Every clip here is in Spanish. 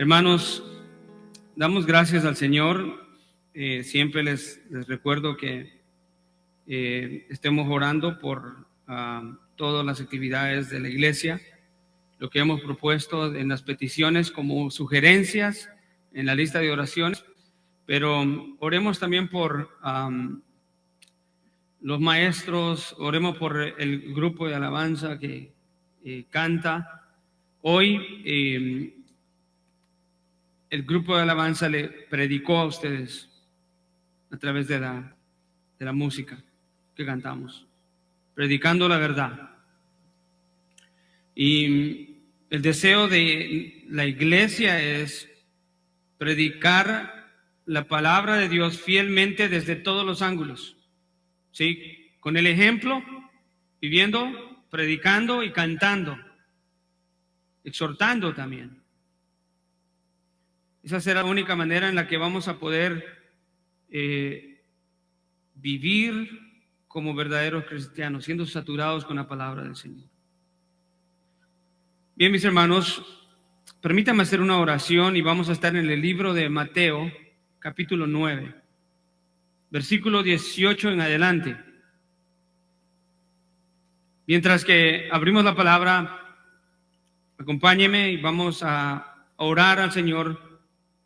Hermanos, damos gracias al Señor. Siempre les recuerdo que estemos orando por todas las actividades de la iglesia, lo que hemos propuesto en las peticiones como sugerencias en la lista de oraciones, pero oremos también por los maestros, oremos por el grupo de alabanza que canta. Hoy el grupo de alabanza le predicó a ustedes a través de la música que cantamos, predicando la verdad. Y el deseo de la iglesia es predicar la palabra de Dios fielmente desde todos los ángulos, ¿sí? Con el ejemplo, viviendo, predicando y cantando, exhortando también. Esa será la única manera en la que vamos a poder vivir como verdaderos cristianos, siendo saturados con la palabra del Señor. Bien, mis hermanos, permítanme hacer una oración y vamos a estar en el libro de Mateo, capítulo 9, versículo 18 en adelante. Mientras que abrimos la palabra, acompáñeme y vamos a orar al Señor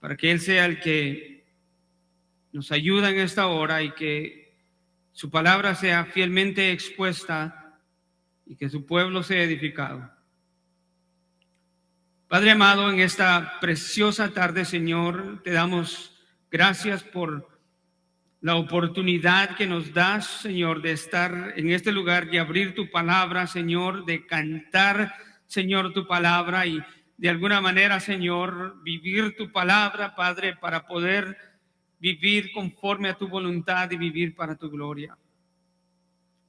para que Él sea el que nos ayuda en esta hora y que su palabra sea fielmente expuesta y que su pueblo sea edificado. Padre amado, en esta preciosa tarde, Señor, te damos gracias por la oportunidad que nos das, Señor, de estar en este lugar y abrir tu palabra, Señor, de cantar, Señor, tu palabra y de alguna manera, Señor, vivir tu palabra, Padre, para poder vivir conforme a tu voluntad y vivir para tu gloria.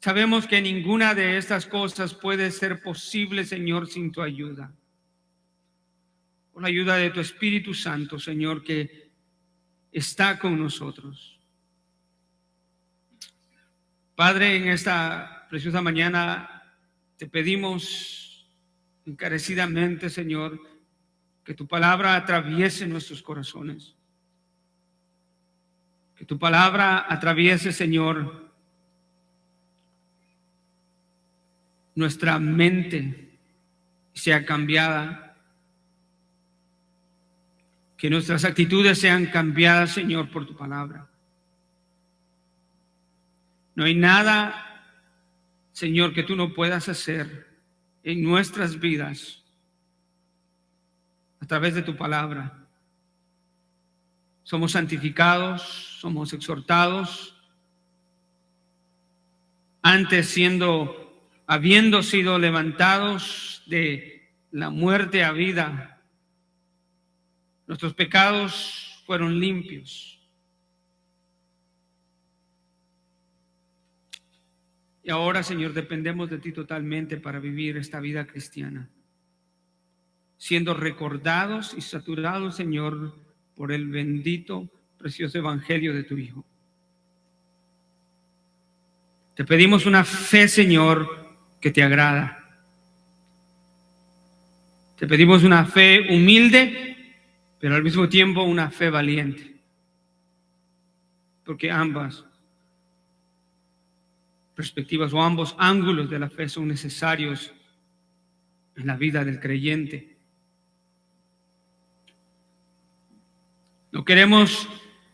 Sabemos que ninguna de estas cosas puede ser posible, Señor, sin tu ayuda. Con la ayuda de tu Espíritu Santo, Señor, que está con nosotros. Padre, en esta preciosa mañana te pedimos encarecidamente, Señor, que tu palabra atraviese nuestros corazones. Que tu palabra atraviese, Señor, nuestra mente y sea cambiada. Que nuestras actitudes sean cambiadas, Señor, por tu palabra. No hay nada, Señor, que tú no puedas hacer en nuestras vidas a través de tu palabra. Somos santificados, somos exhortados, antes habiendo sido levantados de la muerte a vida, nuestros pecados fueron limpios. Y ahora, Señor, dependemos de ti totalmente para vivir esta vida cristiana, siendo recordados y saturados, Señor, por el bendito, precioso evangelio de tu Hijo. Te pedimos una fe, Señor, que te agrada. Te pedimos una fe humilde, pero al mismo tiempo una fe valiente, porque ambas perspectivas o ambos ángulos de la fe son necesarios en la vida del creyente. No queremos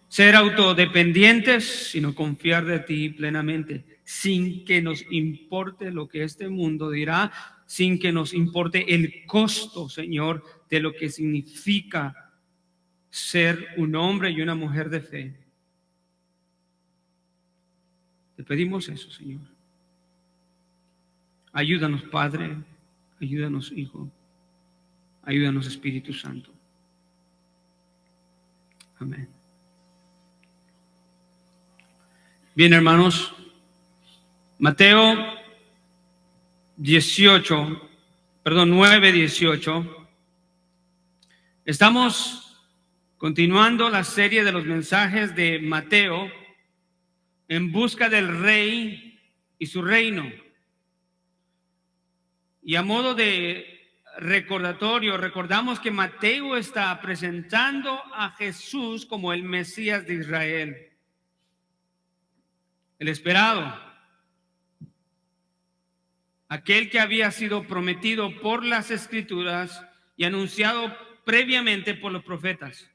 ser autodependientes, sino confiar de ti plenamente, sin que nos importe lo que este mundo dirá, sin que nos importe el costo, Señor, de lo que significa ser un hombre y una mujer de fe. Te pedimos eso, Señor. Ayúdanos, Padre. Ayúdanos, Hijo. Ayúdanos, Espíritu Santo. Amén. Bien, hermanos. Mateo 9:18. Estamos continuando la serie de los mensajes de Mateo en busca del Rey y su reino. Y a modo de recordatorio, recordamos que Mateo está presentando a Jesús como el Mesías de Israel, el esperado, aquel que había sido prometido por las Escrituras y anunciado previamente por los profetas.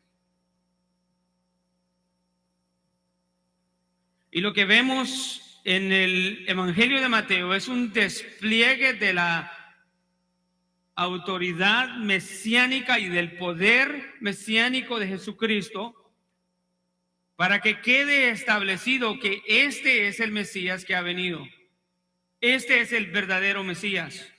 Y lo que vemos en el Evangelio de Mateo es un despliegue de la autoridad mesiánica y del poder mesiánico de Jesucristo, para que quede establecido que este es el Mesías que ha venido. Este es el verdadero Mesías.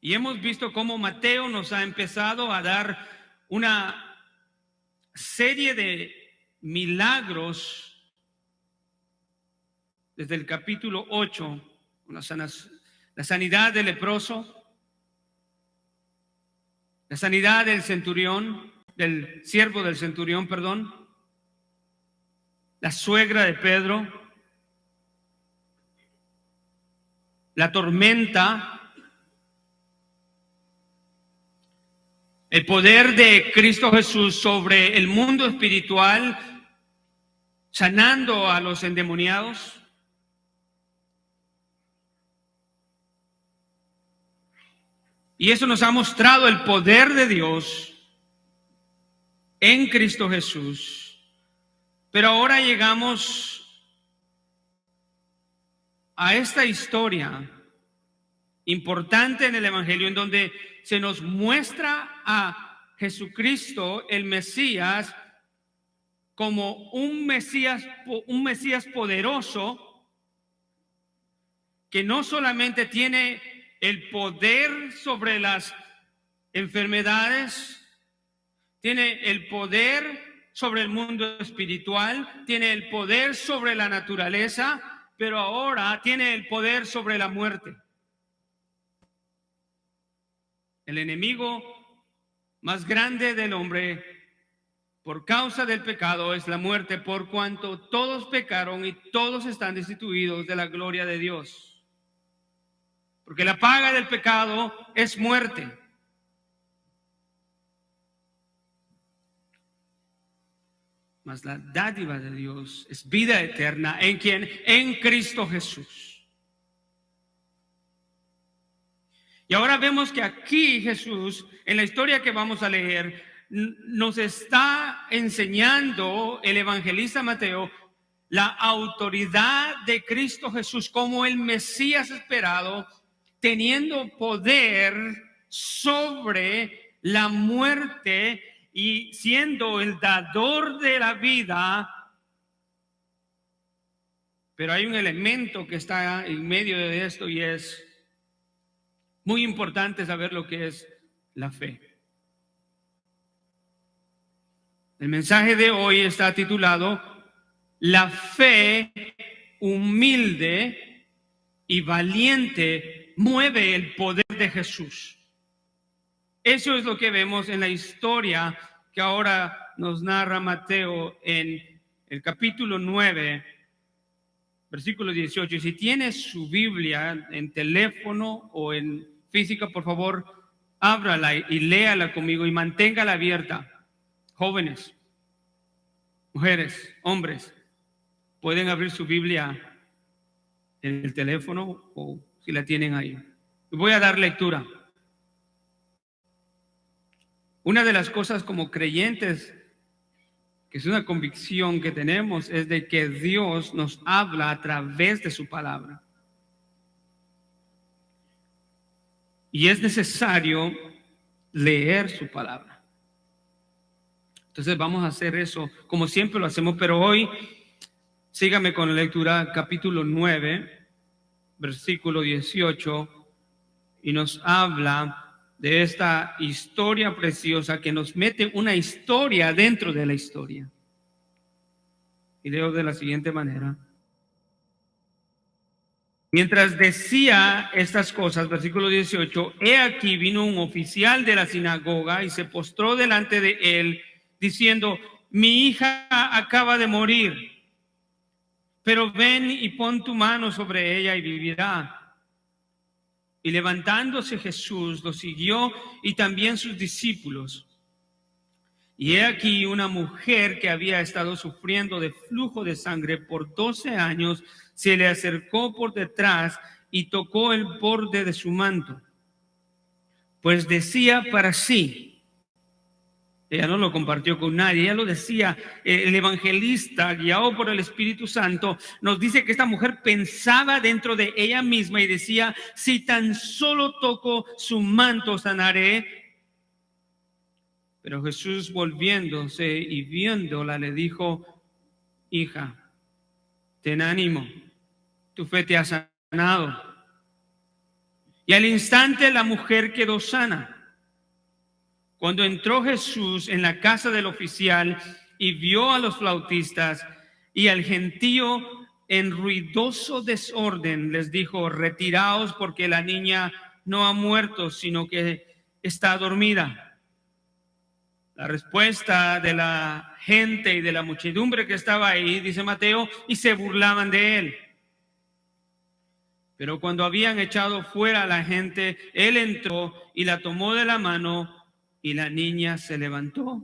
Y hemos visto cómo Mateo nos ha empezado a dar una serie de milagros desde el capítulo 8, la sanidad del leproso, la sanidad del centurión, del siervo del centurión, perdón, la suegra de Pedro, la tormenta, el poder de Cristo Jesús sobre el mundo espiritual, sanando a los endemoniados. Y eso nos ha mostrado el poder de Dios en Cristo Jesús. Pero ahora llegamos a esta historia importante en el Evangelio, en donde se nos muestra a Jesucristo, el Mesías, como un Mesías poderoso, que no solamente tiene el poder sobre las enfermedades, tiene el poder sobre el mundo espiritual, tiene el poder sobre la naturaleza, pero ahora tiene el poder sobre la muerte. El enemigo más grande del hombre por causa del pecado es la muerte, por cuanto todos pecaron y todos están destituidos de la gloria de Dios. Porque la paga del pecado es muerte. Mas la dádiva de Dios es vida eterna en quien, en Cristo Jesús. Y ahora vemos que aquí Jesús, en la historia que vamos a leer, nos está enseñando el evangelista Mateo la autoridad de Cristo Jesús como el Mesías esperado, teniendo poder sobre la muerte y siendo el dador de la vida. Pero hay un elemento que está en medio de esto y es muy importante saber lo que es la fe. El mensaje de hoy está titulado La fe humilde y valiente mueve el poder de Jesús. Eso es lo que vemos en la historia que ahora nos narra Mateo en el capítulo 9, versículo 18. Y si tienes su Biblia en teléfono o en física, por favor, ábrala y léala conmigo y manténgala abierta. Jóvenes, mujeres, hombres, pueden abrir su Biblia en el teléfono o si la tienen ahí. Voy a dar lectura. Una de las cosas como creyentes, que es una convicción que tenemos, es de que Dios nos habla a través de su palabra. Y es necesario leer su palabra. Entonces vamos a hacer eso como siempre lo hacemos, pero hoy sígame con la lectura, capítulo 9, versículo 18, y nos habla de esta historia preciosa que nos mete una historia dentro de la historia. Y leo de la siguiente manera. Mientras decía estas cosas, versículo 18, he aquí vino un oficial de la sinagoga y se postró delante de él, diciendo, mi hija acaba de morir, pero ven y pon tu mano sobre ella y vivirá. Y levantándose Jesús lo siguió y también sus discípulos. Y he aquí una mujer que había estado sufriendo de flujo de sangre por 12 años, se le acercó por detrás y tocó el borde de su manto. Pues decía para sí, ella no lo compartió con nadie, ella lo decía, el evangelista, guiado por el Espíritu Santo, nos dice que esta mujer pensaba dentro de ella misma y decía, si tan solo toco su manto, sanaré. Pero Jesús, volviéndose y viéndola, le dijo, hija, ten ánimo, tu fe te ha sanado. Y al instante la mujer quedó sana. Cuando entró Jesús en la casa del oficial y vio a los flautistas y al gentío en ruidoso desorden, les dijo, retiraos porque la niña no ha muerto, sino que está dormida. La respuesta de la gente y de la muchedumbre que estaba ahí, dice Mateo, y se burlaban de él. Pero cuando habían echado fuera a la gente, él entró y la tomó de la mano y la niña se levantó.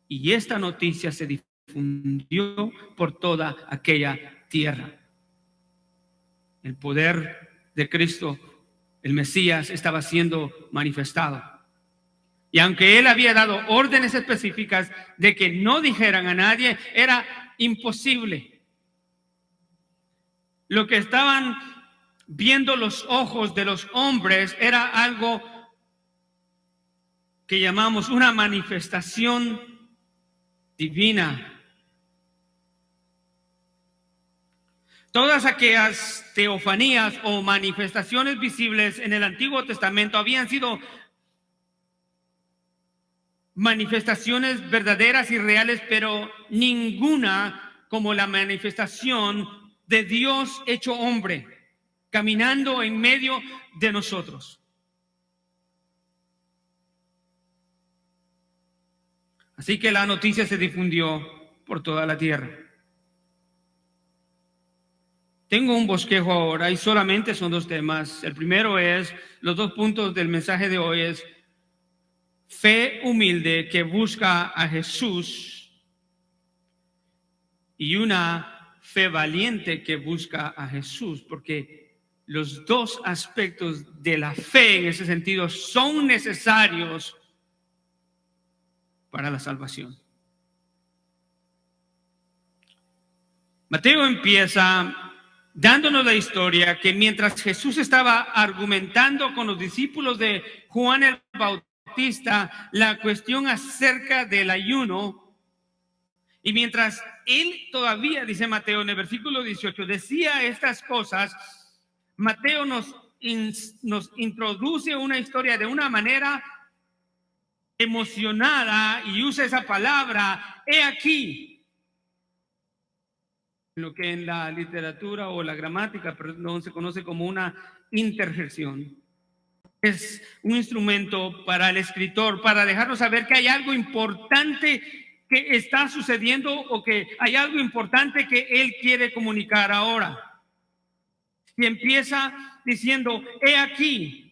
Y esta noticia se difundió por toda aquella tierra. El poder de Cristo, el Mesías, estaba siendo manifestado. Y aunque él había dado órdenes específicas de que no dijeran a nadie, era imposible. Lo que estaban viendo los ojos de los hombres era algo que llamamos una manifestación divina. Todas aquellas teofanías o manifestaciones visibles en el Antiguo Testamento habían sido manifestaciones verdaderas y reales, pero ninguna como la manifestación de Dios hecho hombre, caminando en medio de nosotros. Así que la noticia se difundió por toda la tierra. Tengo un bosquejo ahora y solamente son 2 temas. El primero es, los 2 puntos del mensaje de hoy es fe humilde que busca a Jesús y una fe valiente que busca a Jesús, porque los 2 aspectos de la fe en ese sentido son necesarios para la salvación. Mateo empieza dándonos la historia que mientras Jesús estaba argumentando con los discípulos de Juan el Bautista la cuestión acerca del ayuno, y mientras él todavía, dice Mateo en el versículo 18, decía estas cosas, Mateo nos introduce una historia de una manera emocionada y usa esa palabra, he aquí, lo que en la literatura o la gramática no se conoce como una interjección. Es un instrumento para el escritor, para dejarnos saber que hay algo importante que está sucediendo o que hay algo importante que él quiere comunicar ahora. Y empieza diciendo, he aquí.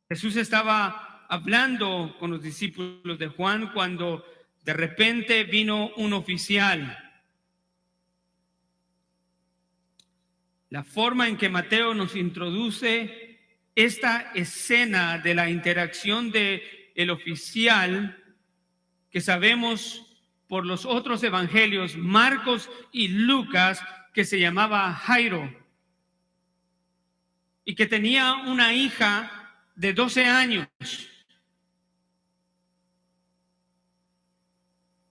Jesús estaba hablando con los discípulos de Juan cuando de repente vino un oficial. La forma en que Mateo nos introduce esta escena de la interacción de el oficial, que sabemos por los otros evangelios, Marcos y Lucas, que se llamaba Jairo y que tenía una hija de 12 años.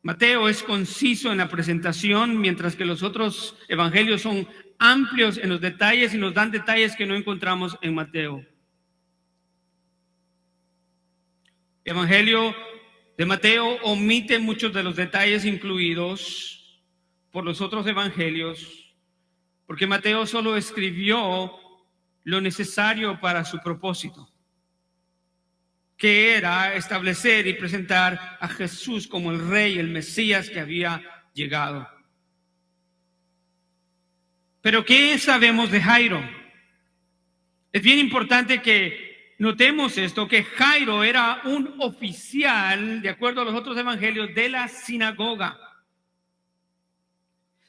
Mateo es conciso en la presentación, mientras que los otros evangelios son amplios en los detalles y nos dan detalles que no encontramos en Mateo. El evangelio de Mateo omite muchos de los detalles incluidos por los otros evangelios, porque Mateo solo escribió lo necesario para su propósito, que era establecer y presentar a Jesús como el rey, el Mesías que había llegado. Pero ¿qué sabemos de Jairo? Es bien importante que notemos esto, que Jairo era un oficial, de acuerdo a los otros evangelios, de la sinagoga.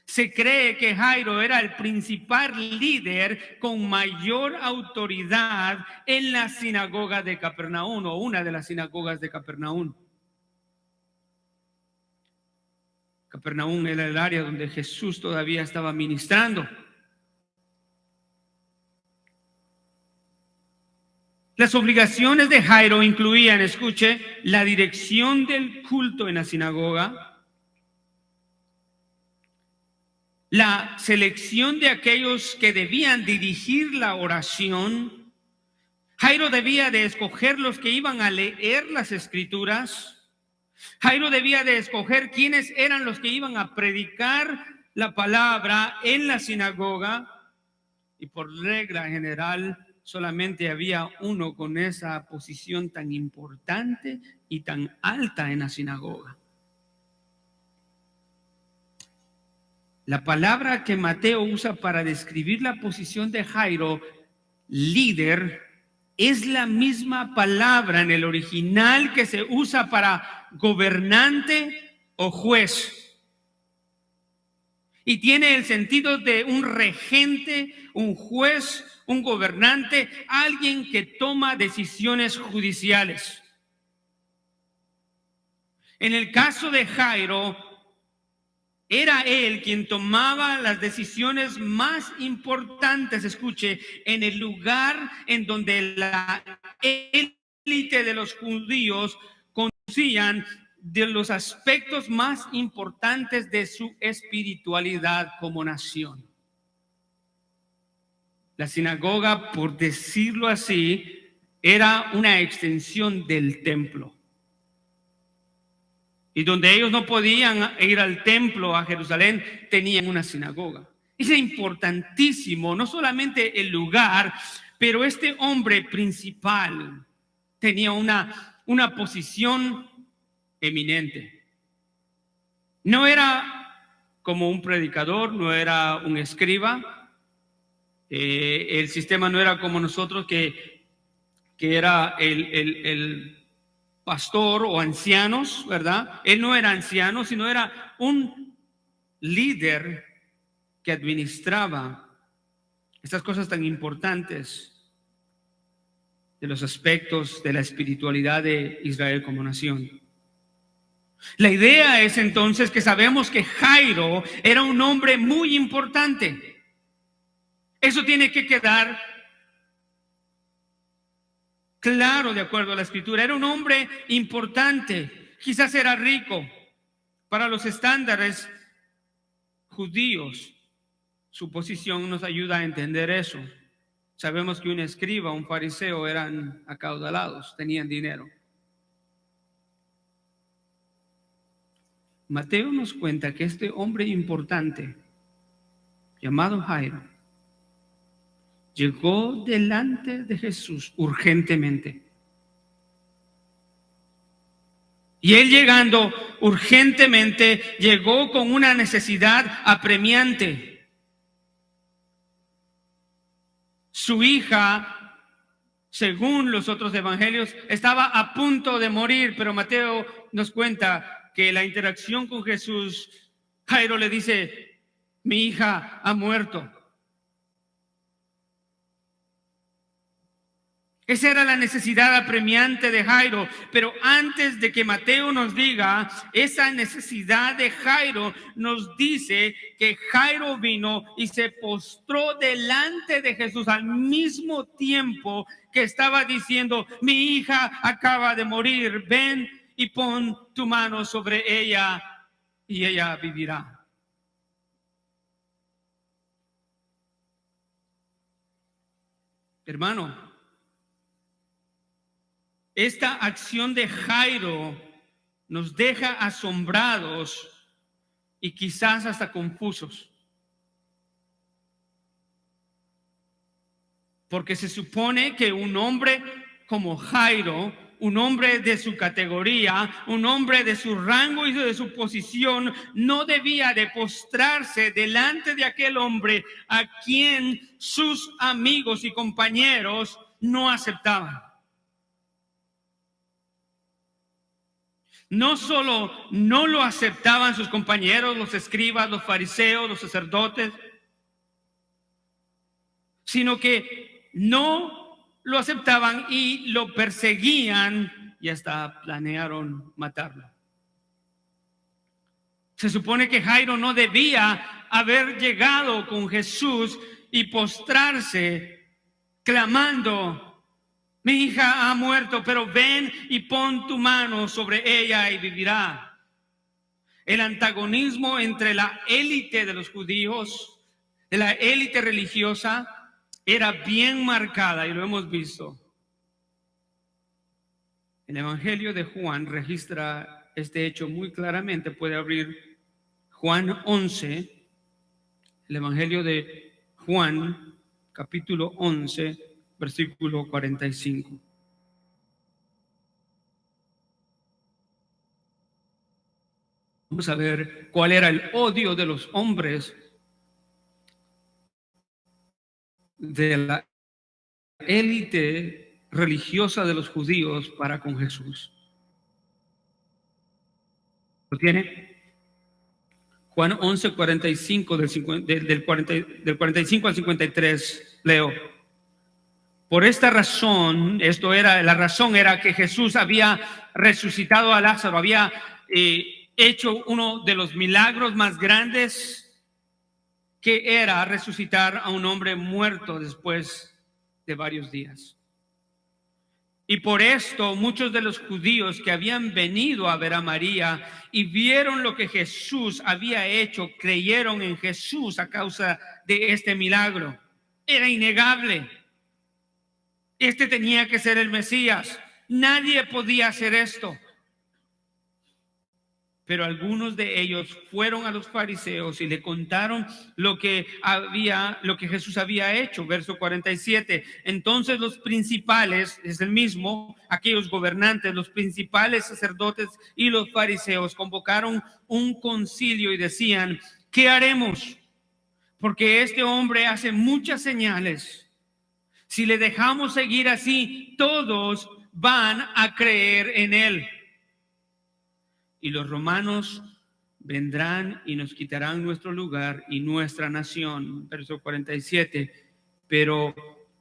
Se cree que Jairo era el principal líder con mayor autoridad en la sinagoga de Capernaum, o una de las sinagogas de Capernaum. Capernaum era el área donde Jesús todavía estaba ministrando. Las obligaciones de Jairo incluían, escuche, la dirección del culto en la sinagoga, la selección de aquellos que debían dirigir la oración. Jairo debía de escoger los que iban a leer las escrituras. Jairo debía de escoger quiénes eran los que iban a predicar la palabra en la sinagoga. Y por regla general, solamente había uno con esa posición tan importante y tan alta en la sinagoga. La palabra que Mateo usa para describir la posición de Jairo, líder, es la misma palabra en el original que se usa para gobernante o juez. Y tiene el sentido de un regente, un juez, un gobernante, alguien que toma decisiones judiciales. En el caso de Jairo, era él quien tomaba las decisiones más importantes, escuche, en el lugar en donde la élite de los judíos conocían de los aspectos más importantes de su espiritualidad como nación. La sinagoga, por decirlo así, era una extensión del templo. Y donde ellos no podían ir al templo, a Jerusalén, tenían una sinagoga. Es importantísimo, no solamente el lugar, pero este hombre principal tenía una posición eminente. No era como un predicador, no era un escriba. El sistema no era como nosotros, que era el pastor o ancianos, ¿verdad? Él no era anciano, sino era un líder que administraba estas cosas tan importantes de los aspectos de la espiritualidad de Israel como nación. La idea es entonces que sabemos que Jairo era un hombre muy importante. Eso tiene que quedar claro de acuerdo a la escritura. Era un hombre importante, quizás era rico para los estándares judíos. Su posición nos ayuda a entender eso. Sabemos que un escriba, un fariseo eran acaudalados, tenían dinero. Mateo nos cuenta que este hombre importante, llamado Jairo, llegó delante de Jesús urgentemente. Y él, llegando urgentemente, llegó con una necesidad apremiante. Su hija, según los otros evangelios, estaba a punto de morir, pero Mateo nos cuenta que la interacción con Jesús, Jairo le dice: mi hija ha muerto. Esa era la necesidad apremiante de Jairo. Pero antes de que Mateo nos diga esa necesidad de Jairo, nos dice que Jairo vino y se postró delante de Jesús al mismo tiempo que estaba diciendo: mi hija acaba de morir, ven y pon tu mano sobre ella y ella vivirá. Hermano, esta acción de Jairo nos deja asombrados y quizás hasta confusos. Porque se supone que un hombre como Jairo, un hombre de su categoría, un hombre de su rango y de su posición, no debía de postrarse delante de aquel hombre a quien sus amigos y compañeros no aceptaban. No solo no lo aceptaban sus compañeros, los escribas, los fariseos, los sacerdotes, sino que no lo aceptaban y lo perseguían y hasta planearon matarlo. Se supone que Jairo no debía haber llegado con Jesús y postrarse clamando: mi hija ha muerto, pero ven y pon tu mano sobre ella y vivirá. El antagonismo entre la élite de los judíos, de la élite religiosa, era bien marcada y lo hemos visto. El Evangelio de Juan registra este hecho muy claramente. Puede abrir Juan 11, el Evangelio de Juan, capítulo 11, versículo 45. Vamos a ver cuál era el odio de los hombres de la élite religiosa de los judíos para con Jesús. ¿Lo tiene? Juan 11, 45, del 45 al 53, leo. Por esta razón, la razón era que Jesús había resucitado a Lázaro, había hecho uno de los milagros más grandes, que era resucitar a un hombre muerto después de varios días. Y por esto muchos de los judíos que habían venido a ver a María y vieron lo que Jesús había hecho, creyeron en Jesús a causa de este milagro. Era innegable. Este tenía que ser el Mesías. Nadie podía hacer esto. Pero algunos de ellos fueron a los fariseos y le contaron lo que Jesús había hecho. Verso 47. Entonces los principales, es el mismo, aquellos gobernantes, los principales sacerdotes y los fariseos convocaron un concilio y decían: ¿qué haremos? Porque este hombre hace muchas señales. Si le dejamos seguir así, todos van a creer en él. Y los romanos vendrán y nos quitarán nuestro lugar y nuestra nación. Verso 47. Pero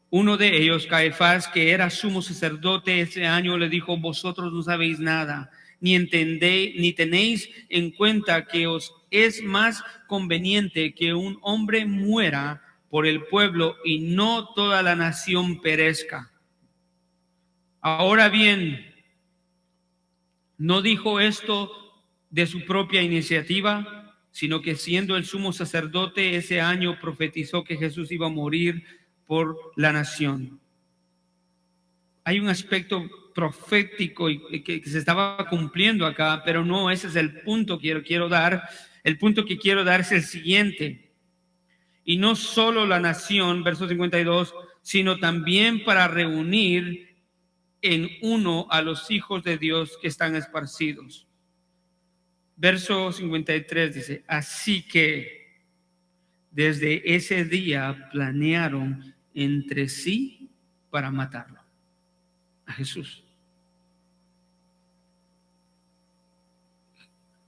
uno de ellos, Caifás, que era sumo sacerdote ese año, le dijo: vosotros no sabéis nada, ni entendéis, ni tenéis en cuenta que os es más conveniente que un hombre muera por el pueblo y no toda la nación perezca. Ahora bien, no dijo esto de su propia iniciativa, sino que siendo el sumo sacerdote ese año profetizó que Jesús iba a morir por la nación. Hay un aspecto profético que se estaba cumpliendo acá, pero no ese es el punto que quiero dar. El punto que quiero dar es el siguiente: y no solo la nación, verso 52, sino también para reunir en uno a los hijos de Dios que están esparcidos. Verso 53 dice: así que desde ese día planearon entre sí para matarlo, a Jesús.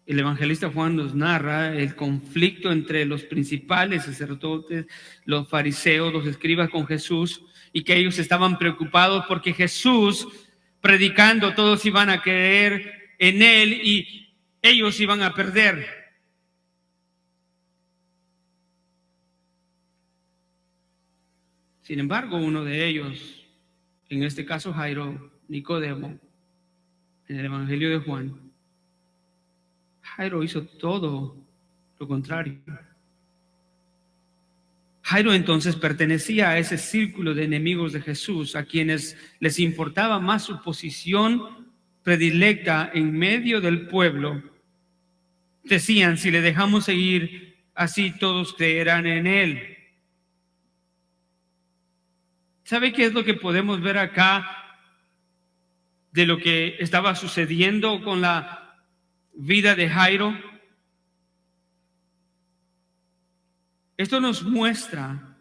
El evangelista Juan nos narra el conflicto entre los principales sacerdotes, los fariseos, los escribas con Jesús, y que ellos estaban preocupados porque Jesús, predicando, todos iban a creer en él y ellos iban a perder. Sin embargo, uno de ellos, en este caso Jairo, Nicodemo, en el evangelio de Juan, Jairo hizo todo lo contrario. Jairo entonces pertenecía a ese círculo de enemigos de Jesús, a quienes les importaba más su posición predilecta en medio del pueblo. Decían: si le dejamos seguir así, todos creerán en él. ¿Sabe qué es lo que podemos ver acá? de lo que estaba sucediendo con la vida de Jairo. Esto nos muestra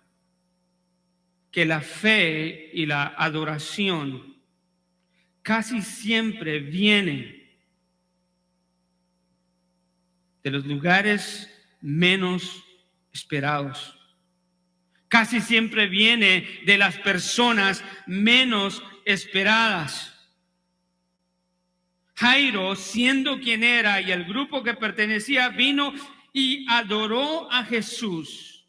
que la fe y la adoración casi siempre viene de los lugares menos esperados. Casi siempre viene de las personas menos esperadas. Jairo, siendo quien era y el grupo que pertenecía, vino y adoró a Jesús.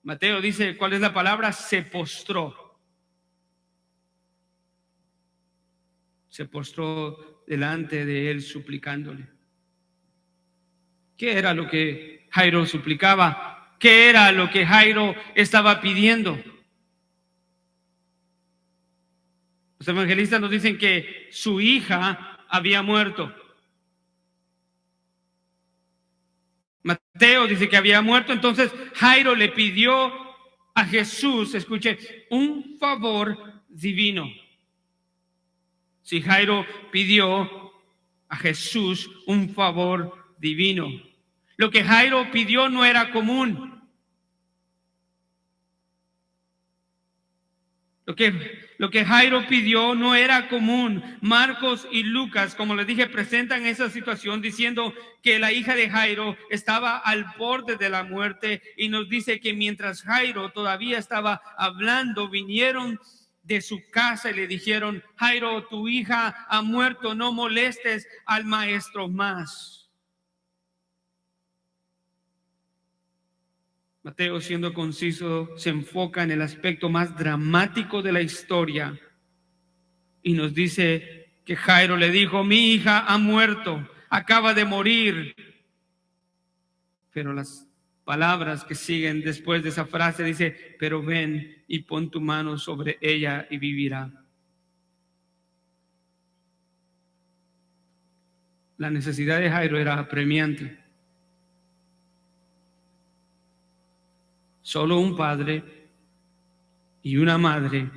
Mateo dice, ¿cuál es la palabra? Se postró. Se postró delante de él suplicándole. ¿Qué era lo que Jairo suplicaba? ¿Qué era lo que Jairo estaba pidiendo? Los evangelistas nos dicen que su hija había muerto. Mateo dice que había muerto, entonces Jairo le pidió a Jesús, escuche, un favor divino. Si Jairo pidió a Jesús un favor divino, lo que Jairo pidió no era común. Lo que Jairo pidió no era común. Marcos y Lucas, como les dije, presentan esa situación diciendo que la hija de Jairo estaba al borde de la muerte, y nos dice que mientras Jairo todavía estaba hablando, vinieron de su casa y le dijeron: Jairo, tu hija ha muerto, no molestes al maestro más. Mateo, siendo conciso, se enfoca en el aspecto más dramático de la historia y nos dice que Jairo le dijo: mi hija ha muerto, acaba de morir. Pero las palabras que siguen después de esa frase dice: pero ven y pon tu mano sobre ella y vivirá. La necesidad de Jairo era apremiante. Solo un padre y una madre,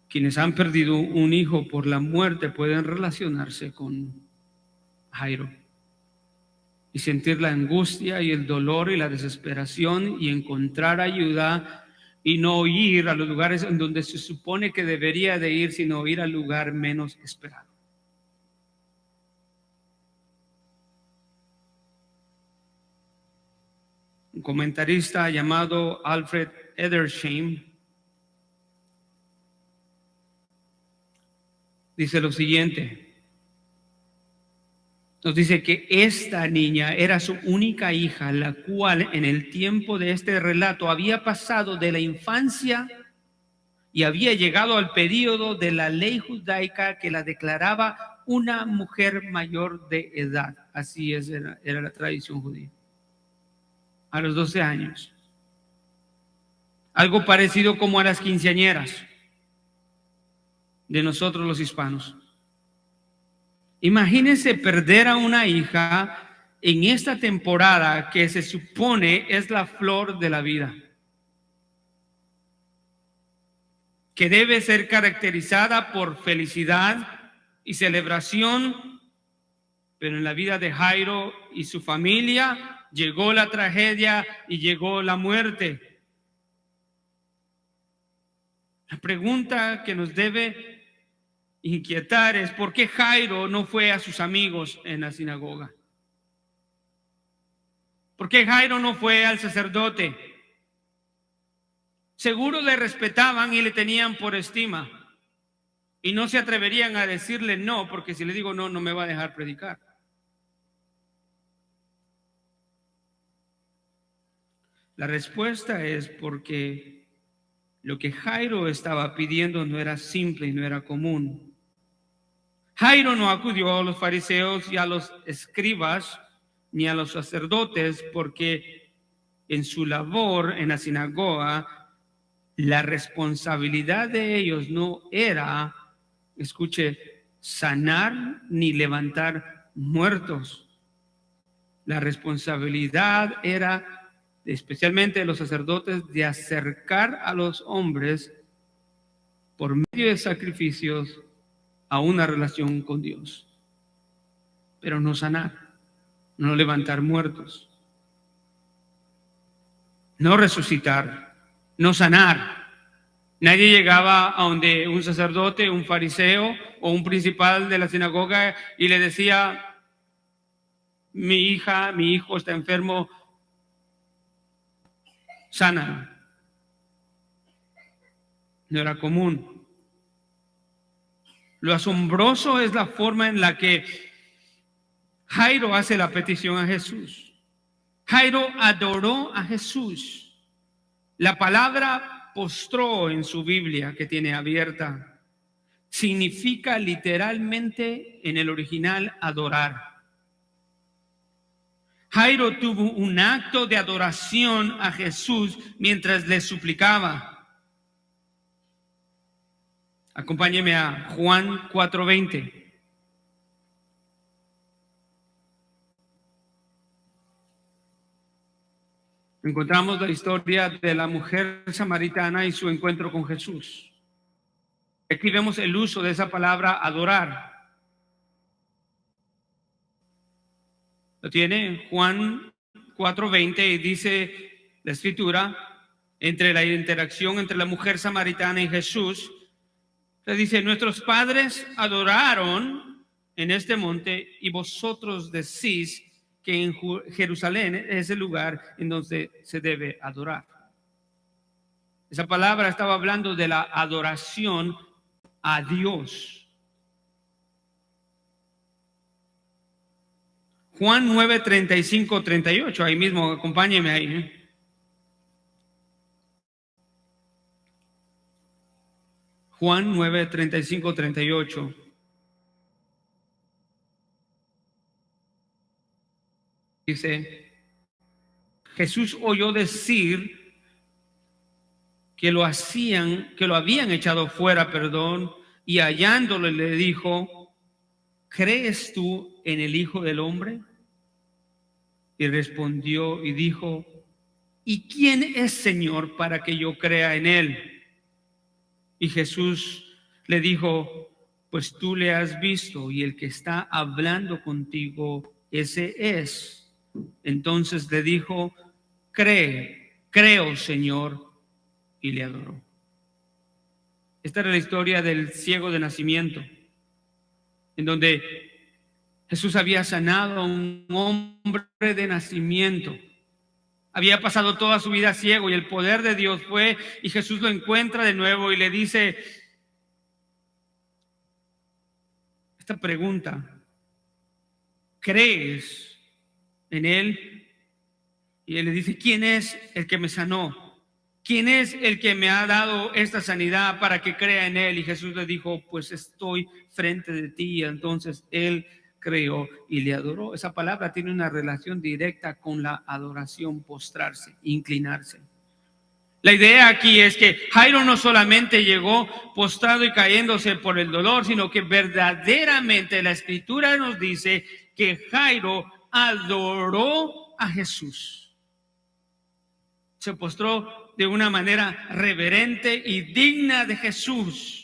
quienes han perdido un hijo por la muerte, pueden relacionarse con Jairo y sentir la angustia y el dolor y la desesperación y encontrar ayuda y no ir a los lugares en donde se supone que debería de ir, sino ir al lugar menos esperado. Un comentarista llamado Alfred Edersheim dice lo siguiente. Nos dice que esta niña era su única hija, la cual en el tiempo de este relato había pasado de la infancia y había llegado al período de la ley judaica que la declaraba una mujer mayor de edad. Así era la tradición judía. A los 12 años. Algo parecido como a las quinceañeras de nosotros los hispanos. Imagínense perder a una hija en esta temporada que se supone es la flor de la vida, que debe ser caracterizada por felicidad y celebración, pero en la vida de Jairo y su familia llegó la tragedia y llegó la muerte. La pregunta que nos debe inquietar es: ¿por qué Jairo no fue a sus amigos en la sinagoga? ¿Por qué Jairo no fue al sacerdote? Seguro le respetaban y le tenían por estima, y no se atreverían a decirle no, porque si le digo no, no me va a dejar predicar. La respuesta es porque lo que Jairo estaba pidiendo no era simple y no era común. Jairo no acudió a los fariseos y a los escribas ni a los sacerdotes porque en su labor en la sinagoga la responsabilidad de ellos no era, escuche, sanar ni levantar muertos. La responsabilidad era, especialmente de los sacerdotes, de acercar a los hombres por medio de sacrificios a una relación con Dios. Pero no sanar, no levantar muertos, no resucitar, no sanar. Nadie llegaba a donde un sacerdote, un fariseo o un principal de la sinagoga y le decía: mi hija, mi hijo está enfermo, sana. No era común. Lo asombroso es la forma en la que Jairo hace la petición a Jesús. Jairo adoró a Jesús. La palabra postró en su Biblia, que tiene abierta, significa literalmente en el original adorar. Jairo tuvo un acto de adoración a Jesús mientras le suplicaba. Acompáñeme a Juan 4:20. Encontramos la historia de la mujer samaritana y su encuentro con Jesús. Aquí vemos el uso de esa palabra adorar. Lo tiene Juan 4:20 y dice la escritura, entre la interacción entre la mujer samaritana y Jesús, le dice: nuestros padres adoraron en este monte y vosotros decís que en Jerusalén es el lugar en donde se debe adorar. Esa palabra estaba hablando de la adoración a Dios. Juan 9:35-38, ahí mismo, acompáñeme ahí. Juan 9:35-38. Dice: Jesús oyó decir que lo habían echado fuera, y hallándole le dijo: ¿crees tú en el Hijo del Hombre? Y respondió y dijo: ¿y quién es, Señor, para que yo crea en él? Y Jesús le dijo: pues tú le has visto, y el que está hablando contigo, ese es. Entonces le dijo: creo, Señor, y le adoró. Esta era la historia del ciego de nacimiento, en donde Jesús había sanado a un hombre de nacimiento. Había pasado toda su vida ciego y el poder de Dios fue, y Jesús lo encuentra de nuevo y le dice esta pregunta: ¿crees en él? Y él le dice: ¿quién es el que me sanó? ¿Quién es el que me ha dado esta sanidad para que crea en él? Y Jesús le dijo: pues estoy frente de ti. Y entonces él creó y le adoró. Esa palabra tiene una relación directa con la adoración: postrarse, inclinarse. La idea aquí es que Jairo no solamente llegó postrado y cayéndose por el dolor, sino que verdaderamente la escritura nos dice que Jairo adoró a Jesús. Se postró de una manera reverente y digna de Jesús.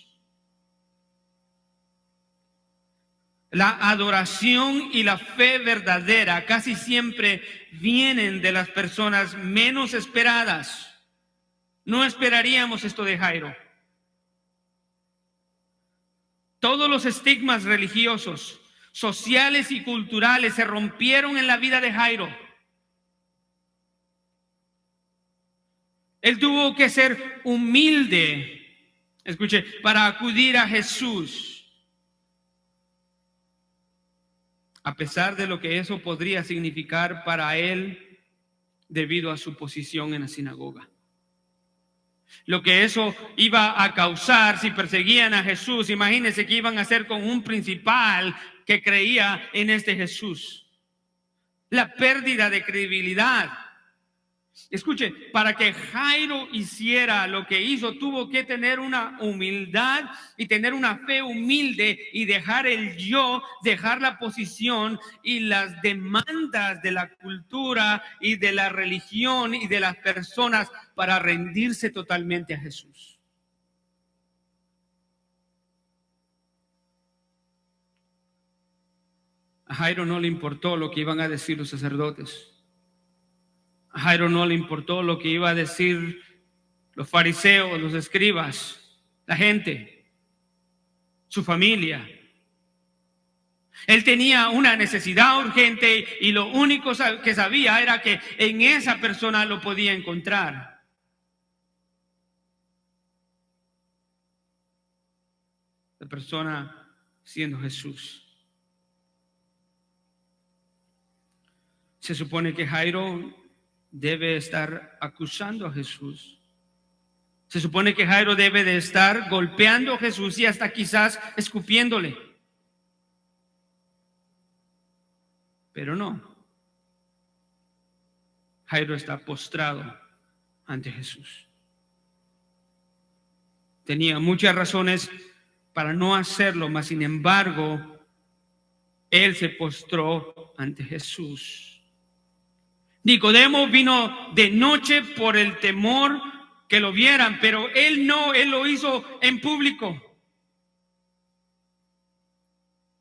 La adoración y la fe verdadera casi siempre vienen de las personas menos esperadas. No esperaríamos esto de Jairo. Todos los estigmas religiosos, sociales y culturales se rompieron en la vida de Jairo. Él tuvo que ser humilde, escuche, para acudir a Jesús, a pesar de lo que eso podría significar para él debido a su posición en la sinagoga. Lo que eso iba a causar si perseguían a Jesús. Imagínense qué iban a hacer con un principal que creía en este Jesús. La pérdida de credibilidad. Escuche, para que Jairo hiciera lo que hizo, tuvo que tener una humildad y tener una fe humilde y dejar el yo, dejar la posición y las demandas de la cultura y de la religión y de las personas para rendirse totalmente a Jesús. A Jairo no le importó lo que iban a decir los sacerdotes. A Jairo no le importó lo que iba a decir los fariseos, los escribas, la gente, su familia. Él tenía una necesidad urgente y lo único que sabía era que en esa persona lo podía encontrar. La persona siendo Jesús. Se supone que Jairo debe estar acusando a Jesús. Se supone que Jairo debe de estar golpeando a Jesús y hasta quizás escupiéndole. Pero no. Jairo está postrado ante Jesús. Tenía muchas razones para no hacerlo, mas sin embargo, él se postró ante Jesús. Nicodemo vino de noche por el temor que lo vieran, pero él no, él lo hizo en público.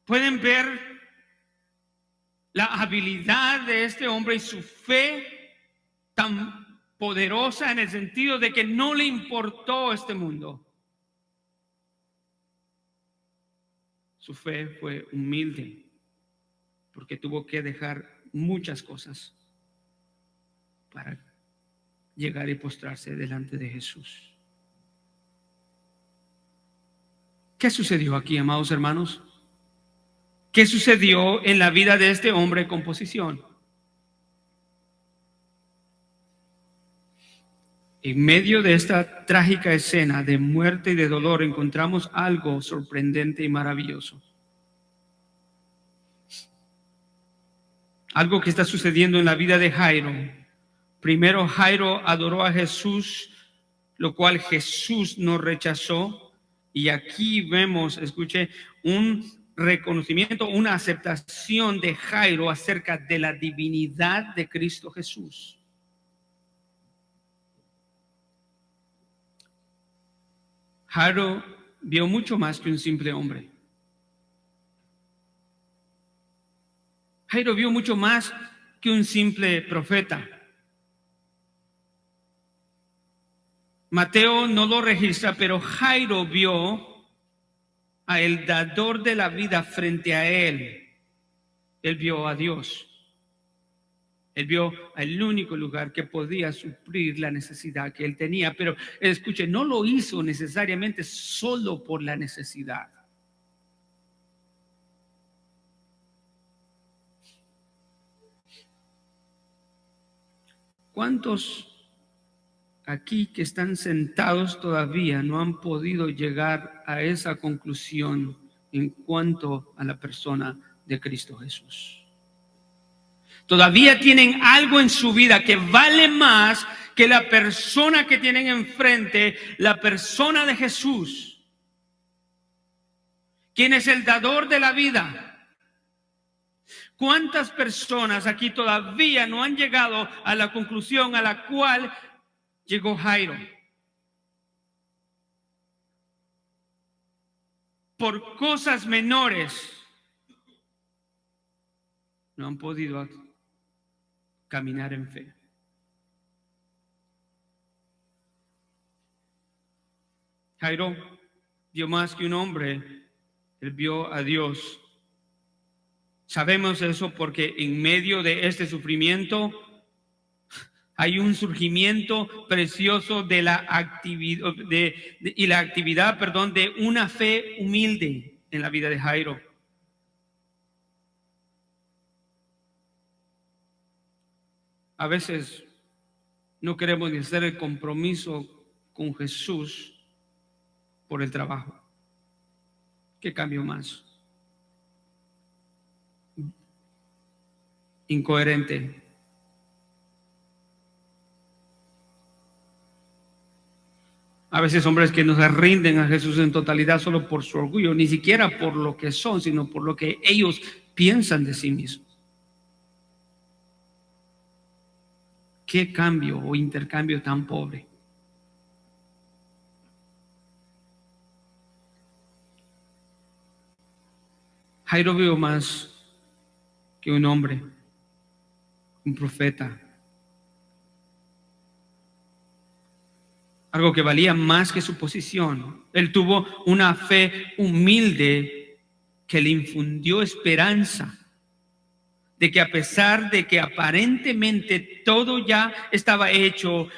Pueden ver la habilidad de este hombre y su fe tan poderosa en el sentido de que no le importó este mundo. Su fe fue humilde porque tuvo que dejar muchas cosas para llegar y postrarse delante de Jesús. ¿Qué sucedió aquí, amados hermanos? ¿Qué sucedió en la vida de este hombre con posición? En medio de esta trágica escena de muerte y de dolor encontramos algo sorprendente y maravilloso. Algo que está sucediendo en la vida de Jairo. Primero, Jairo adoró a Jesús, lo cual Jesús no rechazó. Y aquí vemos, escuche, un reconocimiento, una aceptación de Jairo acerca de la divinidad de Cristo Jesús. Jairo vio mucho más que un simple hombre. Jairo vio mucho más que un simple profeta. Mateo no lo registra, pero Jairo vio a el dador de la vida frente a él. Él vio a Dios. Él vio al único lugar que podía suplir la necesidad que él tenía. Pero escuche, no lo hizo necesariamente solo por la necesidad. ¿Cuántos aquí que están sentados todavía no han podido llegar a esa conclusión en cuanto a la persona de Cristo Jesús? Todavía tienen algo en su vida que vale más que la persona que tienen enfrente, la persona de Jesús, quien es el dador de la vida. ¿Cuántas personas aquí todavía no han llegado a la conclusión a la cual llegó Jairo? Por cosas menores no han podido caminar en fe. Jairo vio más que un hombre, él vio a Dios. Sabemos eso porque en medio de este sufrimiento hay un surgimiento precioso de la actividad de una fe humilde en la vida de Jairo. A veces no queremos ni hacer el compromiso con Jesús por el trabajo. ¿Qué cambio más? Incoherente. A veces hombres que nos rinden a Jesús en totalidad solo por su orgullo, ni siquiera por lo que son, sino por lo que ellos piensan de sí mismos. ¿Qué cambio o intercambio tan pobre? Jairo vio más que un hombre, un profeta. Algo que valía más que su posición. Él tuvo una fe humilde que le infundió esperanza de que a pesar de que aparentemente todo ya estaba hecho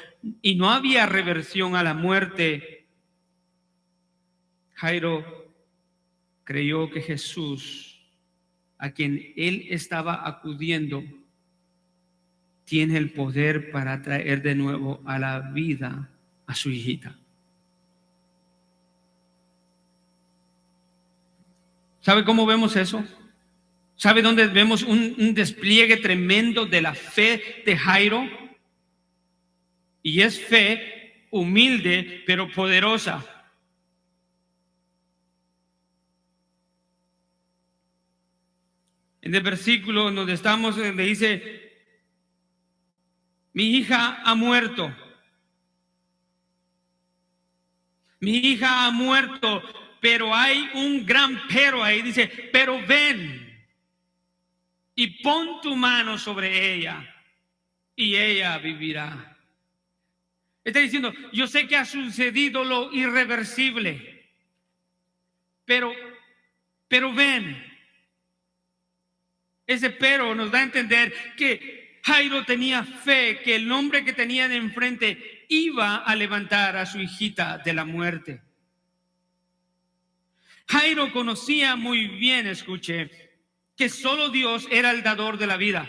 y no había reversión a la muerte, Jairo creyó que Jesús, a quien él estaba acudiendo, tiene el poder para traer de nuevo a la vida a su hijita. ¿Sabe cómo vemos eso? ¿Sabe dónde vemos un despliegue tremendo de la fe de Jairo? Y es fe humilde pero poderosa. En el versículo donde estamos, le dice: mi hija ha muerto. Mi hija ha muerto, pero hay un gran pero ahí. Dice: pero ven y pon tu mano sobre ella y ella vivirá. Está diciendo: yo sé que ha sucedido lo irreversible, pero ven. Ese pero nos da a entender que Jairo tenía fe que el hombre que tenía de enfrente iba a levantar a su hijita de la muerte. Jairo conocía muy bien, escuche, que solo Dios era el dador de la vida.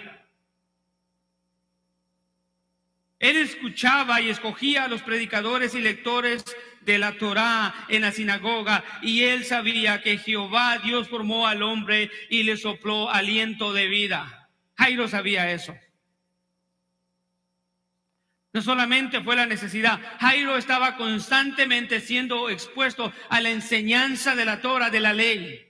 Él escuchaba y escogía a los predicadores y lectores de la Torá en la sinagoga, y él sabía que Jehová Dios formó al hombre y le sopló aliento de vida. Jairo sabía eso. No solamente fue la necesidad, Jairo estaba constantemente siendo expuesto a la enseñanza de la Torá, de la ley.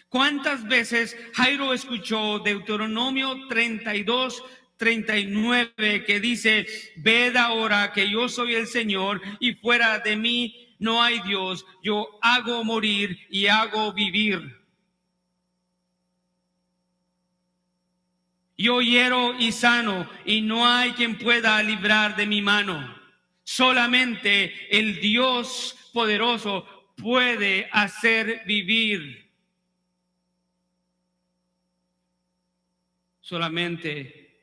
¿Cuántas veces Jairo escuchó Deuteronomio 32:39 que dice: ved ahora que yo soy el Señor y fuera de mí no hay Dios, yo hago morir y hago vivir. Yo hiero y sano y no hay quien pueda librar de mi mano. Solamente el Dios poderoso puede hacer vivir. Solamente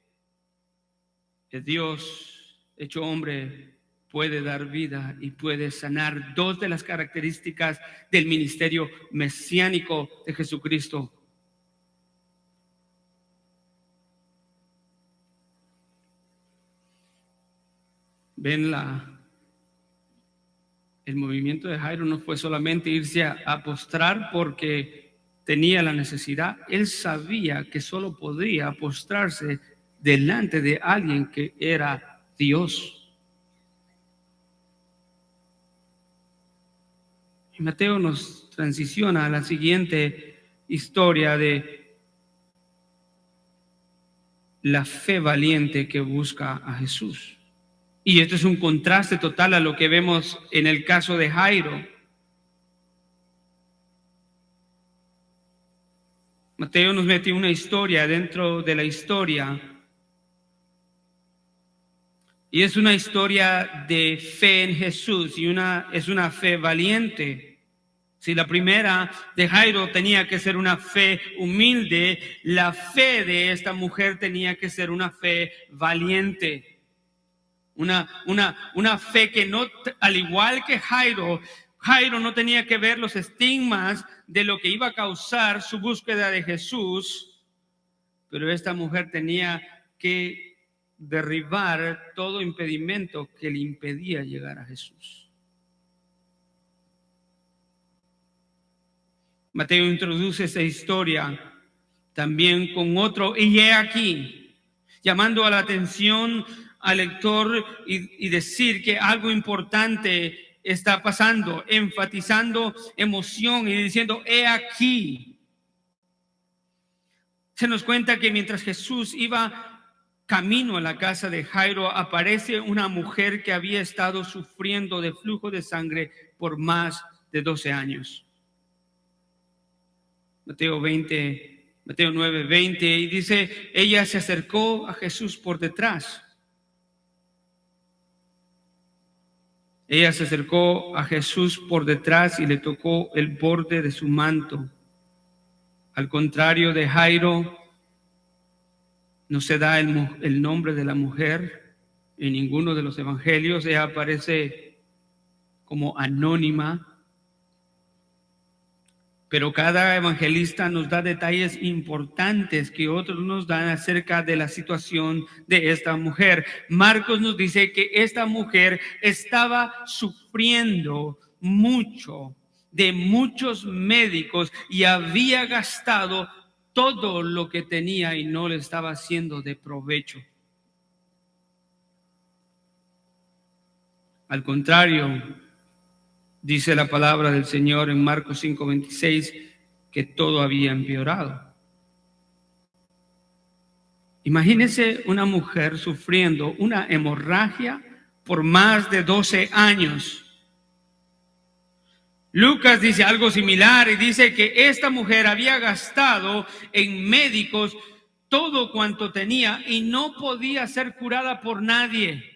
el Dios hecho hombre puede dar vida y puede sanar. Dos de las características del ministerio mesiánico de Jesucristo. Ven, el movimiento de Jairo no fue solamente irse a postrar porque tenía la necesidad. Él sabía que solo podía postrarse delante de alguien que era Dios. Y Mateo nos transiciona a la siguiente historia de la fe valiente que busca a Jesús. Y esto es un contraste total a lo que vemos en el caso de Jairo. Mateo nos mete una historia dentro de la historia. Y es una historia de fe en Jesús y es una fe valiente. Si la primera de Jairo tenía que ser una fe humilde, la fe de esta mujer tenía que ser una fe valiente. Una fe que no, al igual que Jairo no tenía que ver los estigmas de lo que iba a causar su búsqueda de Jesús, pero esta mujer tenía que derribar todo impedimento que le impedía llegar a Jesús. Mateo introduce esta historia también con otro "y he aquí", llamando a la atención al lector y decir que algo importante está pasando, enfatizando emoción y diciendo "he aquí". Se nos cuenta que mientras Jesús iba camino a la casa de Jairo, aparece una mujer que había estado sufriendo de flujo de sangre por más de 12 años. Mateo Mateo 9:20, y dice, ella se acercó a Jesús por detrás. Ella se acercó a Jesús por detrás y le tocó el borde de su manto. Al contrario de Jairo, no se da el nombre de la mujer en ninguno de los evangelios. Ella aparece como anónima. Pero cada evangelista nos da detalles importantes que otros nos dan acerca de la situación de esta mujer. Marcos nos dice que esta mujer estaba sufriendo mucho de muchos médicos y había gastado todo lo que tenía y no le estaba haciendo de provecho. Al contrario, dice la palabra del Señor en Marcos 5:26 que todo había empeorado. Imagínese una mujer sufriendo una hemorragia por más de 12 años. Lucas dice algo similar y dice que esta mujer había gastado en médicos todo cuanto tenía y no podía ser curada por nadie.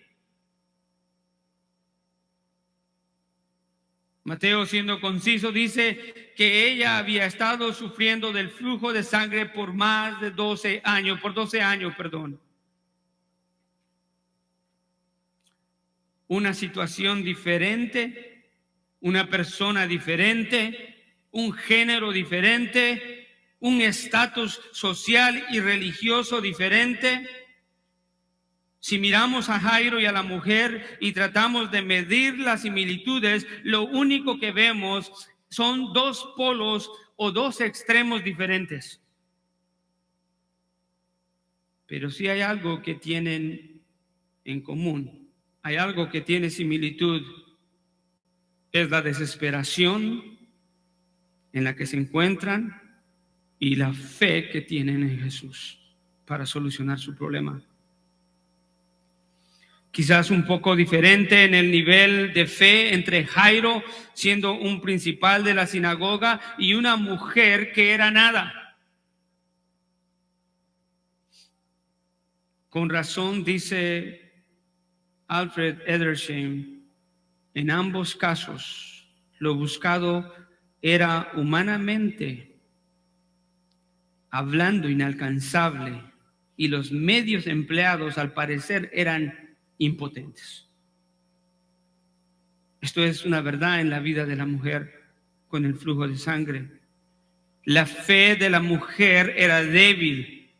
Mateo, siendo conciso, dice que ella había estado sufriendo del flujo de sangre por más de 12 años, por 12 años, perdón. Una situación diferente, una persona diferente, un género diferente, un estatus social y religioso diferente. Si miramos a Jairo y a la mujer y tratamos de medir las similitudes, lo único que vemos son dos polos o dos extremos diferentes. Pero sí hay algo que tienen en común, hay algo que tiene similitud, es la desesperación en la que se encuentran y la fe que tienen en Jesús para solucionar su problema. Quizás un poco diferente en el nivel de fe entre Jairo, siendo un principal de la sinagoga, y una mujer que era nada. Con razón dice Alfred Edersheim, en ambos casos lo buscado era humanamente hablando inalcanzable y los medios empleados al parecer eran impotentes. Esto es una verdad en la vida de la mujer con el flujo de sangre. La fe de la mujer era débil,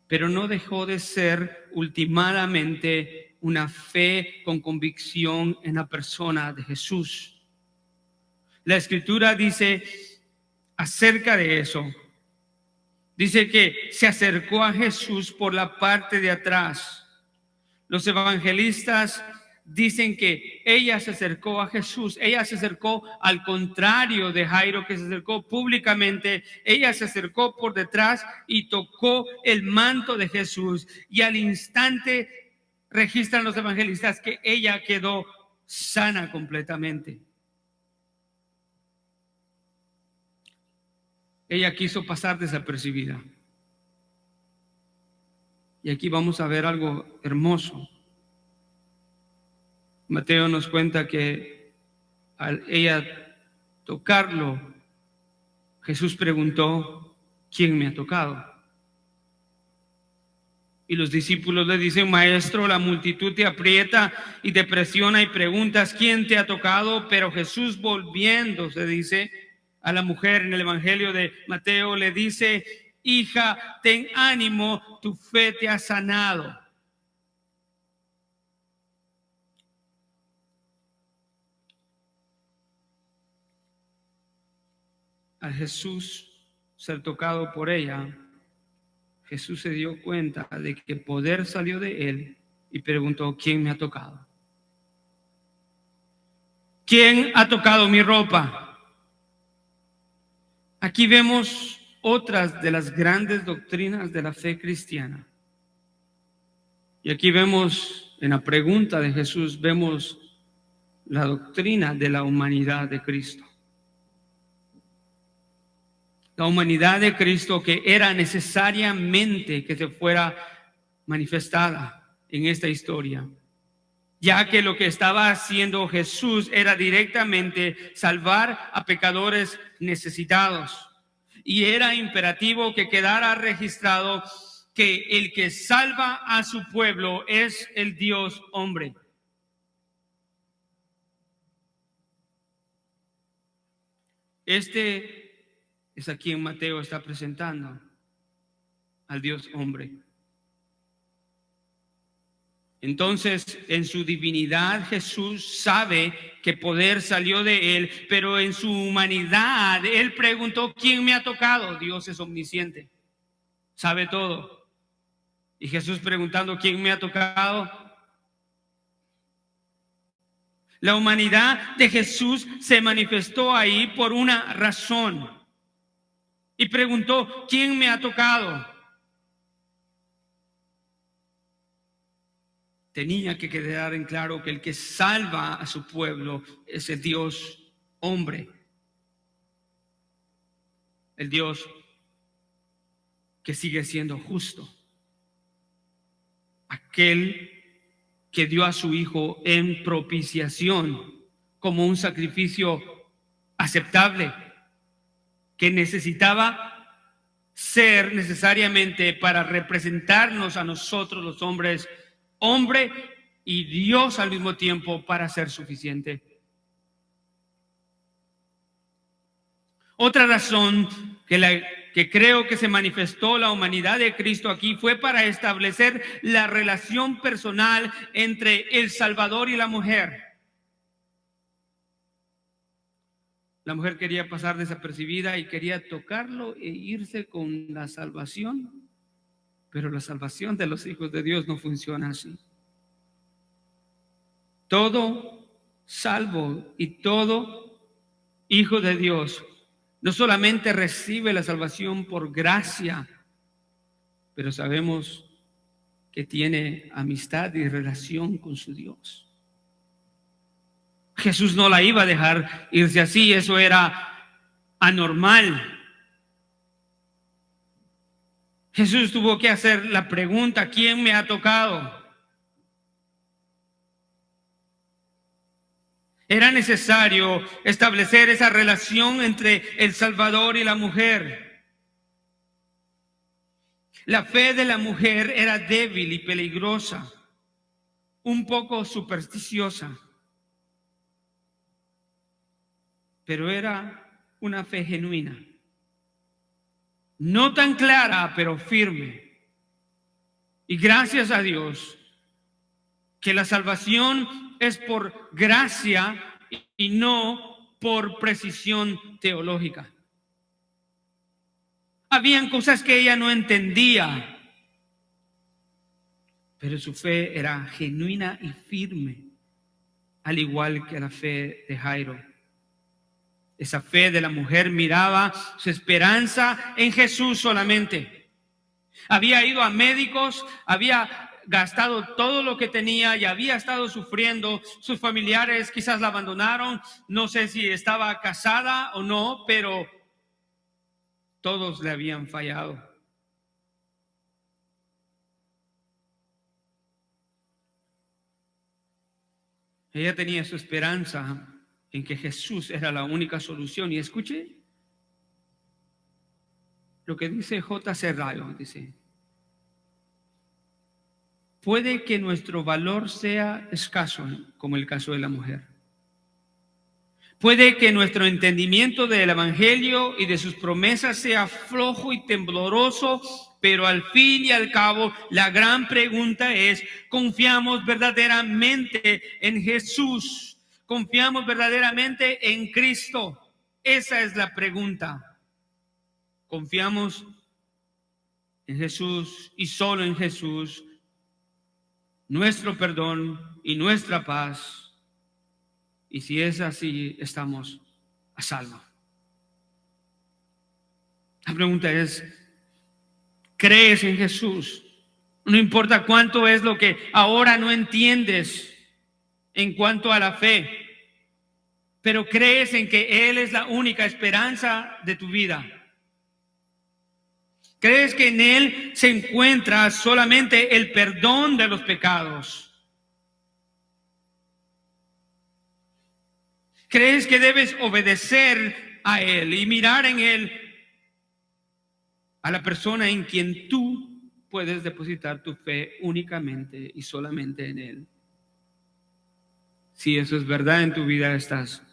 pero no dejó de ser últimamente una fe con convicción en la persona de Jesús. La Escritura dice acerca de eso, dice que se acercó a Jesús por la parte de atrás. Los evangelistas dicen que ella se acercó a Jesús, ella se acercó al contrario de Jairo, que se acercó públicamente, ella se acercó por detrás y tocó el manto de Jesús, y al instante registran los evangelistas que ella quedó sana completamente. Ella quiso pasar desapercibida. Y aquí vamos a ver algo hermoso. Mateo nos cuenta que al ella tocarlo, Jesús preguntó, ¿quién me ha tocado? Y los discípulos le dicen, maestro, la multitud te aprieta y te presiona y preguntas, ¿quién te ha tocado? Pero Jesús, volviéndose, dice a la mujer en el evangelio de Mateo, le dice, hija, ten ánimo, tu fe te ha sanado. Al Jesús ser tocado por ella, Jesús se dio cuenta de que poder salió de él y preguntó, ¿quién me ha tocado? ¿Quién ha tocado mi ropa? Aquí vemos otras de las grandes doctrinas de la fe cristiana. Y aquí vemos, en la pregunta de Jesús, vemos la doctrina de la humanidad de Cristo. la humanidad de Cristo que era necesariamente que se fuera manifestada en esta historia, ya que lo que estaba haciendo Jesús era directamente salvar a pecadores necesitados, y era imperativo que quedara registrado que el que salva a su pueblo es el Dios hombre. Este es a quien Mateo está presentando, al Dios hombre. Entonces, en su divinidad, Jesús sabe que poder salió de él, pero en su humanidad, él preguntó: ¿quién me ha tocado? Dios es omnisciente, sabe todo. Y Jesús preguntando: ¿quién me ha tocado? La humanidad de Jesús se manifestó ahí por una razón. Y preguntó: ¿quién me ha tocado? Tenía que quedar en claro que el que salva a su pueblo es el Dios hombre. El Dios que sigue siendo justo. Aquel que dio a su Hijo en propiciación como un sacrificio aceptable, que necesitaba ser necesariamente para representarnos a nosotros los hombres, hombre y Dios al mismo tiempo, para ser suficiente. Otra razón que creo que se manifestó la humanidad de Cristo aquí fue para establecer la relación personal entre el Salvador y la mujer. La mujer quería pasar desapercibida y quería tocarlo e irse con la salvación. Pero la salvación de los hijos de Dios no funciona así. Todo salvo y todo hijo de Dios no solamente recibe la salvación por gracia, pero sabemos que tiene amistad y relación con su Dios. Jesús no la iba a dejar irse así, eso era anormal. Jesús tuvo que hacer la pregunta: ¿quién me ha tocado? Era necesario establecer esa relación entre el Salvador y la mujer. La fe de la mujer era débil y peligrosa, un poco supersticiosa, pero era una fe genuina. No tan clara, pero firme. Y gracias a Dios que la salvación es por gracia y no por precisión teológica. Habían cosas que ella no entendía, pero su fe era genuina y firme, al igual que la fe de Jairo. Esa fe de la mujer miraba su esperanza en Jesús solamente. Había ido a médicos, había gastado todo lo que tenía y había estado sufriendo. Sus familiares quizás la abandonaron. No sé si estaba casada o no, pero todos le habían fallado. Ella tenía su esperanza en que Jesús era la única solución. Y escuche lo que dice J.C. Ryle, dice: puede que nuestro valor sea escaso, como el caso de la mujer. Puede que nuestro entendimiento del Evangelio y de sus promesas sea flojo y tembloroso, pero al fin y al cabo la gran pregunta es: ¿confiamos verdaderamente en Jesús? ¿Confiamos verdaderamente en Cristo? Esa es la pregunta. ¿Confiamos en Jesús y solo en Jesús, nuestro perdón y nuestra paz? Y si es así, estamos a salvo. La pregunta es: ¿crees en Jesús? No importa cuánto es lo que ahora no entiendes en cuanto a la fe, pero crees en que Él es la única esperanza de tu vida. ¿Crees que en Él se encuentra solamente el perdón de los pecados? ¿Crees que debes obedecer a Él y mirar en Él a la persona en quien tú puedes depositar tu fe únicamente y solamente en Él? Si eso es verdad en tu vida, estás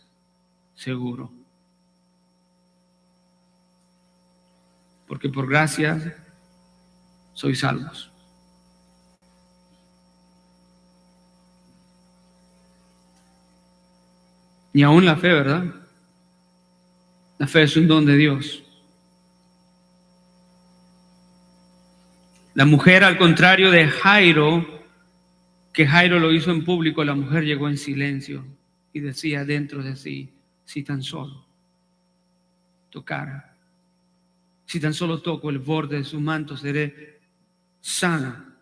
seguro. Porque por gracia sois salvos. Ni aún la fe, ¿verdad? La fe es un don de Dios. La mujer, al contrario de Jairo, que Jairo lo hizo en público, la mujer llegó en silencio y decía dentro de sí: si tan solo tocara, si tan solo toco el borde de su manto, seré sana.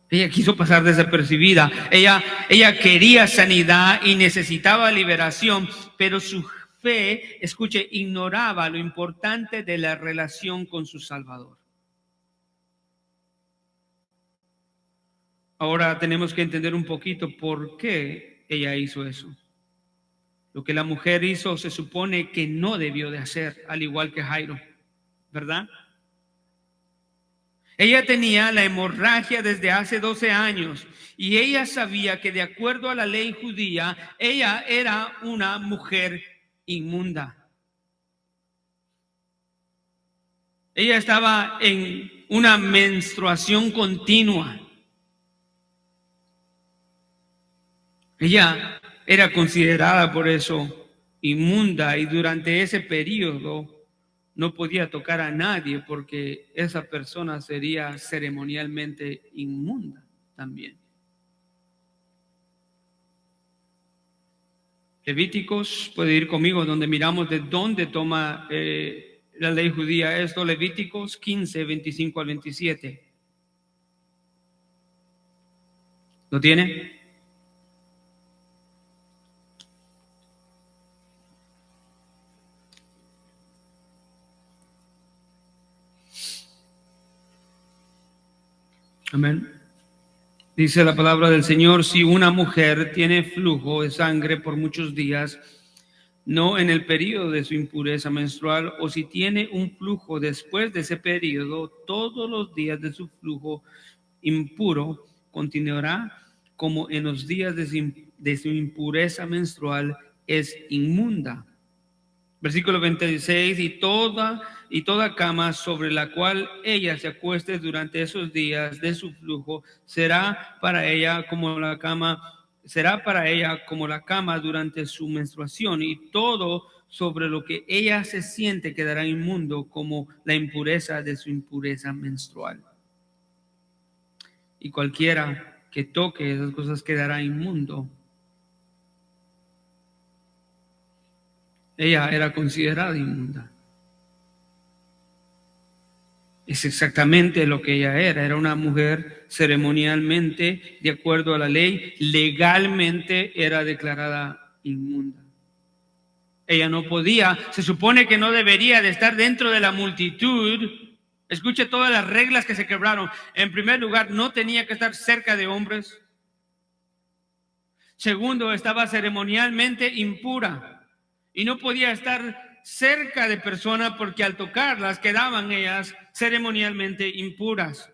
Ella quiso pasar desapercibida. Ella quería sanidad y necesitaba liberación, pero su fe, escuche, ignoraba lo importante de la relación con su Salvador. Ahora tenemos que entender un poquito por qué ella hizo eso. Lo que la mujer hizo se supone que no debió de hacer, al igual que Jairo, ¿verdad? Ella tenía la hemorragia desde hace 12 años y ella sabía que de acuerdo a la ley judía, ella era una mujer inmunda. Ella estaba en una menstruación continua. Ella era considerada por eso inmunda y durante ese periodo no podía tocar a nadie porque esa persona sería ceremonialmente inmunda también. Levíticos, puede ir conmigo donde miramos de dónde toma la ley judía esto. Levíticos 15, 25 al 27. ¿Lo tiene? Amén. Dice la palabra del Señor: si una mujer tiene flujo de sangre por muchos días, no en el periodo de su impureza menstrual, o si tiene un flujo después de ese periodo, todos los días de su flujo impuro, continuará como en los días de su impureza menstrual, es inmunda. Versículo 26, y toda cama sobre la cual ella se acueste durante esos días de su flujo será para ella como la cama durante su menstruación, y todo sobre lo que ella se siente quedará inmundo como la impureza de su impureza menstrual. Y cualquiera que toque esas cosas quedará inmundo. Ella era considerada inmunda. Es exactamente lo que ella era. Era una mujer ceremonialmente, de acuerdo a la ley, legalmente era declarada inmunda. Ella no podía, se supone que no debería de estar dentro de la multitud. Escuche todas las reglas que se quebraron. En primer lugar, no tenía que estar cerca de hombres. Segundo, estaba ceremonialmente impura y no podía estar cerca de personas porque al tocarlas quedaban ellas ceremonialmente impuras.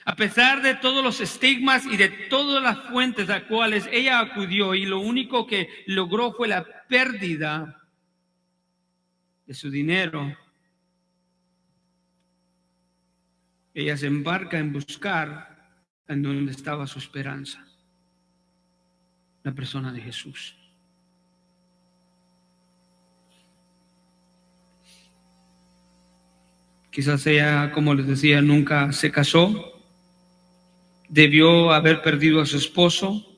A pesar de todos los estigmas y de todas las fuentes a cuales ella acudió, y lo único que logró fue la pérdida de su dinero, ella se embarca en buscar en donde estaba su esperanza, la persona de Jesús. Quizás ella, como les decía, nunca se casó. Debió haber perdido a su esposo.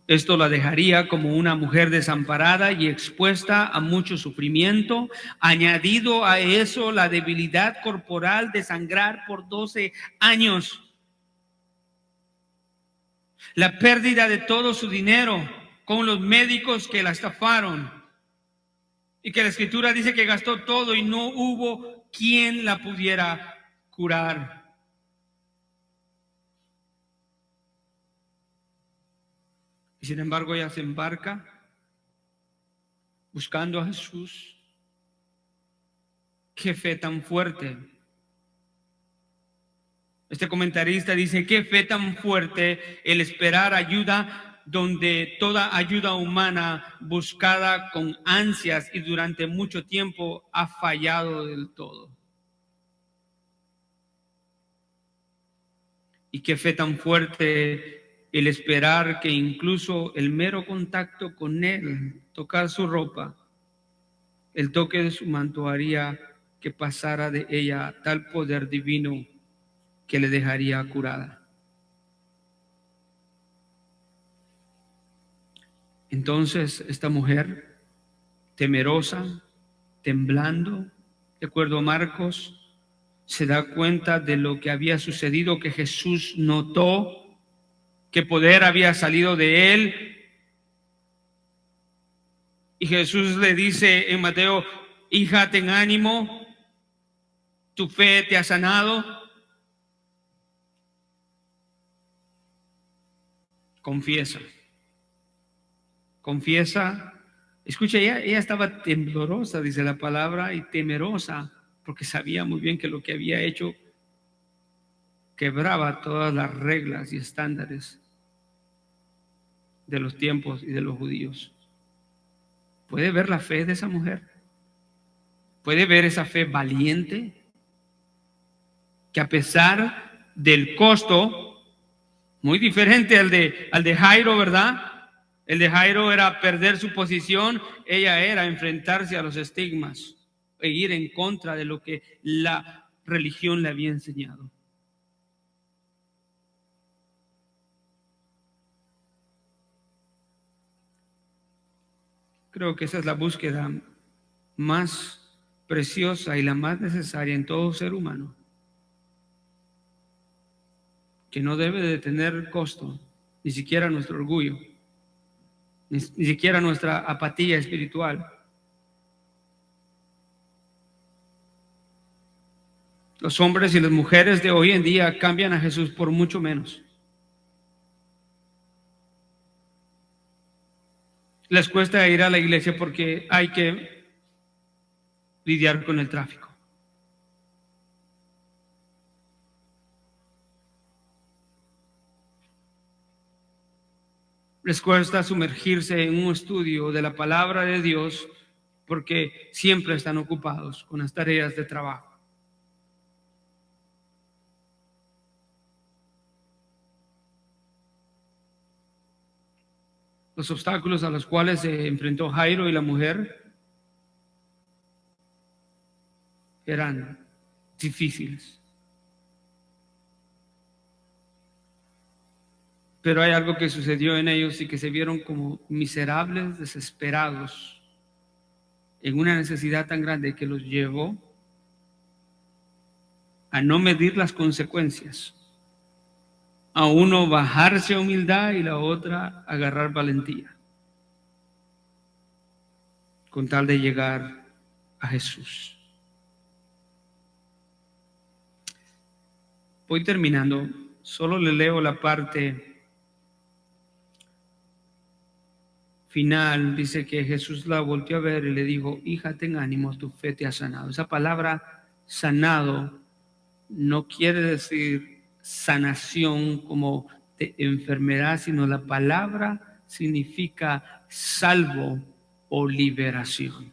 Esto la dejaría como una mujer desamparada y expuesta a mucho sufrimiento. Añadido a eso, la debilidad corporal de sangrar por 12 años. La pérdida de todo su dinero con los médicos que la estafaron. y que la Escritura dice que gastó todo y no hubo quien la pudiera curar. Y sin embargo ella se embarca buscando a Jesús. ¡Qué fe tan fuerte! Este comentarista dice: qué fe tan fuerte el esperar ayuda donde toda ayuda humana buscada con ansias y durante mucho tiempo ha fallado del todo. Y qué fe tan fuerte el esperar que incluso el mero contacto con Él, tocar su ropa, el toque de su manto haría que pasara de ella tal poder divino que le dejaría curada. Entonces esta mujer, temerosa, temblando, de acuerdo a Marcos, se da cuenta de lo que había sucedido, que Jesús notó que poder había salido de él. Y Jesús le dice en Mateo: hija, ten ánimo, tu fe te ha sanado. Confiesa. Escucha, ella estaba temblorosa, dice la palabra, y temerosa, porque sabía muy bien que lo que había hecho quebraba todas las reglas y estándares de los tiempos y de los judíos. ¿Puede ver la fe de esa mujer? ¿Puede ver esa fe valiente? Que a pesar del costo, muy diferente al de Jairo, ¿verdad? El de Jairo era perder su posición, ella era enfrentarse a los estigmas e ir en contra de lo que la religión le había enseñado. Creo que esa es la búsqueda más preciosa y la más necesaria en todo ser humano, que no debe de tener costo, ni siquiera nuestro orgullo, ni siquiera nuestra apatía espiritual. Los hombres y las mujeres de hoy en día cambian a Jesús por mucho menos. Les cuesta ir a la iglesia porque hay que lidiar con el tráfico. Les cuesta sumergirse en un estudio de la palabra de Dios porque siempre están ocupados con las tareas de trabajo. Los obstáculos a los cuales se enfrentó Jairo y la mujer eran difíciles. Pero hay algo que sucedió en ellos y que se vieron como miserables, desesperados, en una necesidad tan grande que los llevó a no medir las consecuencias. A uno bajarse a humildad y la otra agarrar valentía, con tal de llegar a Jesús. Voy terminando, solo le leo la parte final. Dice que Jesús la volteó a ver y le dijo: hija, ten ánimo, tu fe te ha sanado. Esa palabra sanado no quiere decir sanación como de enfermedad, sino la palabra significa salvo o liberación.